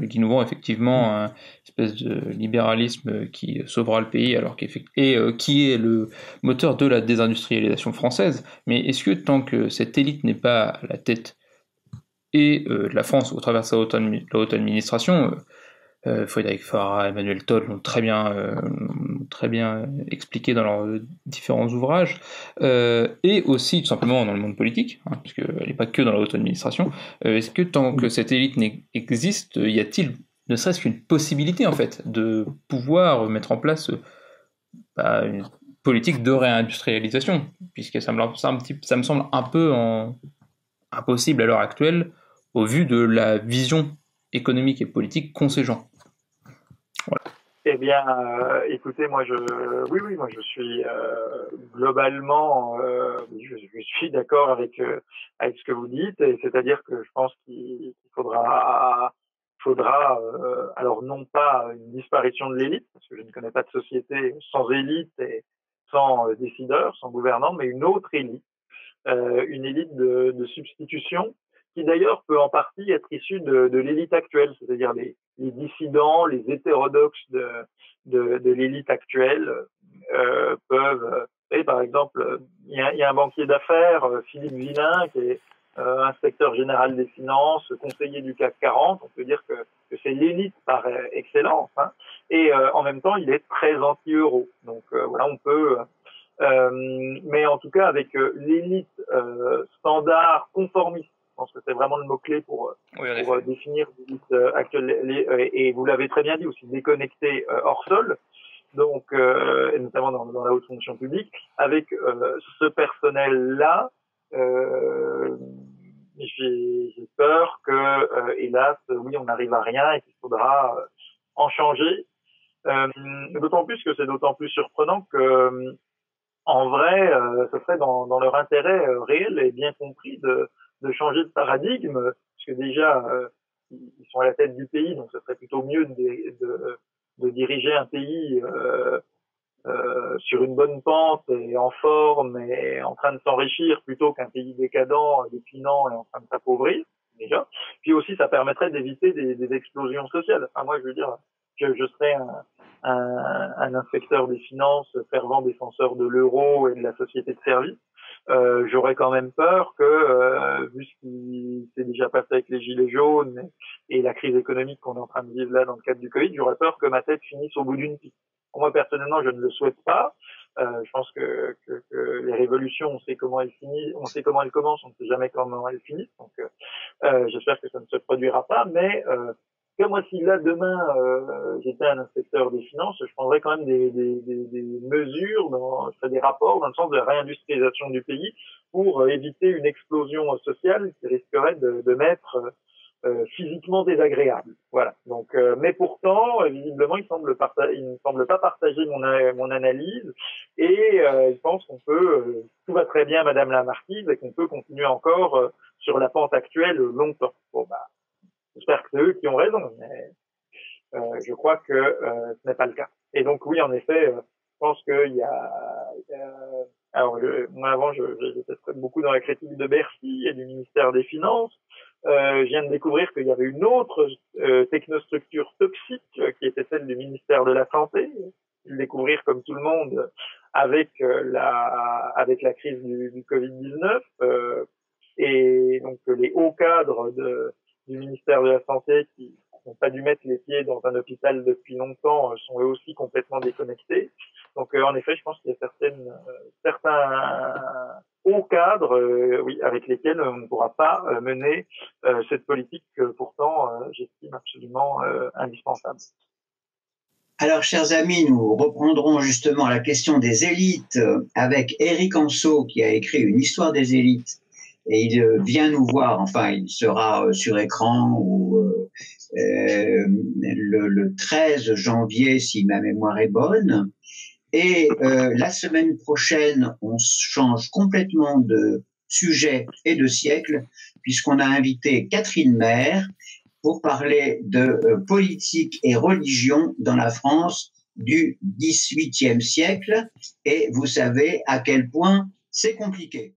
qui nous vend effectivement un espèce de libéralisme qui sauvera le pays, alors qui est le moteur de la désindustrialisation française. Mais est-ce que tant que cette élite n'est pas à la tête et de la France au travers de sa haute administration, Frédéric Farah, Emmanuel Todd l'ont très bien expliqué dans leurs différents ouvrages, et aussi tout simplement dans le monde politique, puisqu'elle n'est pas que dans la haute administration. Est-ce que tant que cette élite existe, y a-t-il ne serait-ce qu'une possibilité en fait de pouvoir mettre en place une politique de réindustrialisation, puisque ça me semble un peu impossible à l'heure actuelle au vu de la vision économique et politique qu'ont ces gens. Voilà. Eh bien, écoutez, moi je suis globalement, je suis d'accord avec ce que vous dites, et c'est-à-dire que je pense qu'il faudra alors non pas une disparition de l'élite, parce que je ne connais pas de société sans élite et sans décideurs, sans gouvernants, mais une autre élite, une élite de substitution, qui d'ailleurs peut en partie être issue de l'élite actuelle, c'est-à-dire les dissidents, les hétérodoxes de l'élite actuelle peuvent. Et par exemple, il y a un banquier d'affaires, Philippe Villain, qui est inspecteur général des finances, conseiller du CAC 40. On peut dire que c'est l'élite par excellence, et en même temps, il est très anti-euro. Donc voilà, on peut. Mais en tout cas, avec l'élite standard conformiste, je pense que c'est vraiment le mot-clé pour définir l'élite actuelle, et vous l'avez très bien dit aussi, déconnectée hors sol, donc, et notamment dans la haute fonction publique, avec ce personnel-là, j'ai peur que, hélas, oui, on n'arrive à rien et qu'il faudra en changer. D'autant plus que c'est d'autant plus surprenant que en vrai, ce serait dans leur intérêt réel et bien compris de changer de paradigme, parce que déjà, ils sont à la tête du pays, donc ce serait plutôt mieux de diriger un pays sur une bonne pente et en forme et en train de s'enrichir plutôt qu'un pays décadent, déclinant et en train de s'appauvrir, déjà. Puis aussi, ça permettrait d'éviter des explosions sociales. Enfin, moi, je veux dire, je serais un inspecteur des finances, fervent défenseur de l'euro et de la société de service. J'aurais quand même peur que, vu ce qui s'est déjà passé avec les gilets jaunes et la crise économique qu'on est en train de vivre là dans le cadre du Covid, j'aurais peur que ma tête finisse au bout d'une piste. Moi, personnellement, je ne le souhaite pas. Je pense que les révolutions, on sait comment elles finissent, on sait comment elles commencent, on ne sait jamais comment elles finissent. Donc, j'espère que ça ne se produira pas, mais que moi, si là, demain, j'étais un inspecteur des finances, je prendrais quand même des mesures, je ferais des rapports dans le sens de la réindustrialisation du pays pour éviter une explosion sociale qui risquerait de mettre physiquement désagréable. Voilà. Donc, mais pourtant, visiblement, il ne semble pas partager mon analyse et il pense qu'on peut, tout va très bien, Madame la Marquise, et qu'on peut continuer encore sur la pente actuelle longtemps. Bon, bah, j'espère que c'est eux qui ont raison, mais je crois que ce n'est pas le cas. Et donc, oui, en effet, je pense qu'il y a alors, moi, avant, j'étais beaucoup dans la critique de Bercy et du ministère des Finances. Je viens de découvrir qu'il y avait une autre technostructure toxique qui était celle du ministère de la Santé. Le découvrir comme tout le monde avec la crise du Covid-19 et donc les hauts cadres du ministère de la Santé qui n'ont pas dû mettre les pieds dans un hôpital depuis longtemps sont eux aussi complètement déconnectés. Donc en effet, je pense qu'il y a certains hauts cadres, oui, avec lesquels on ne pourra pas mener cette politique que pourtant j'estime absolument indispensable. Alors, chers amis, nous reprendrons justement la question des élites avec Éric Anseau, qui a écrit une histoire des élites. Et il vient nous voir, enfin, il sera sur écran le 13 janvier, si ma mémoire est bonne. Et la semaine prochaine, on change complètement de sujet et de siècle, puisqu'on a invité Catherine Maire pour parler de politique et religion dans la France du XVIIIe siècle. Et vous savez à quel point c'est compliqué.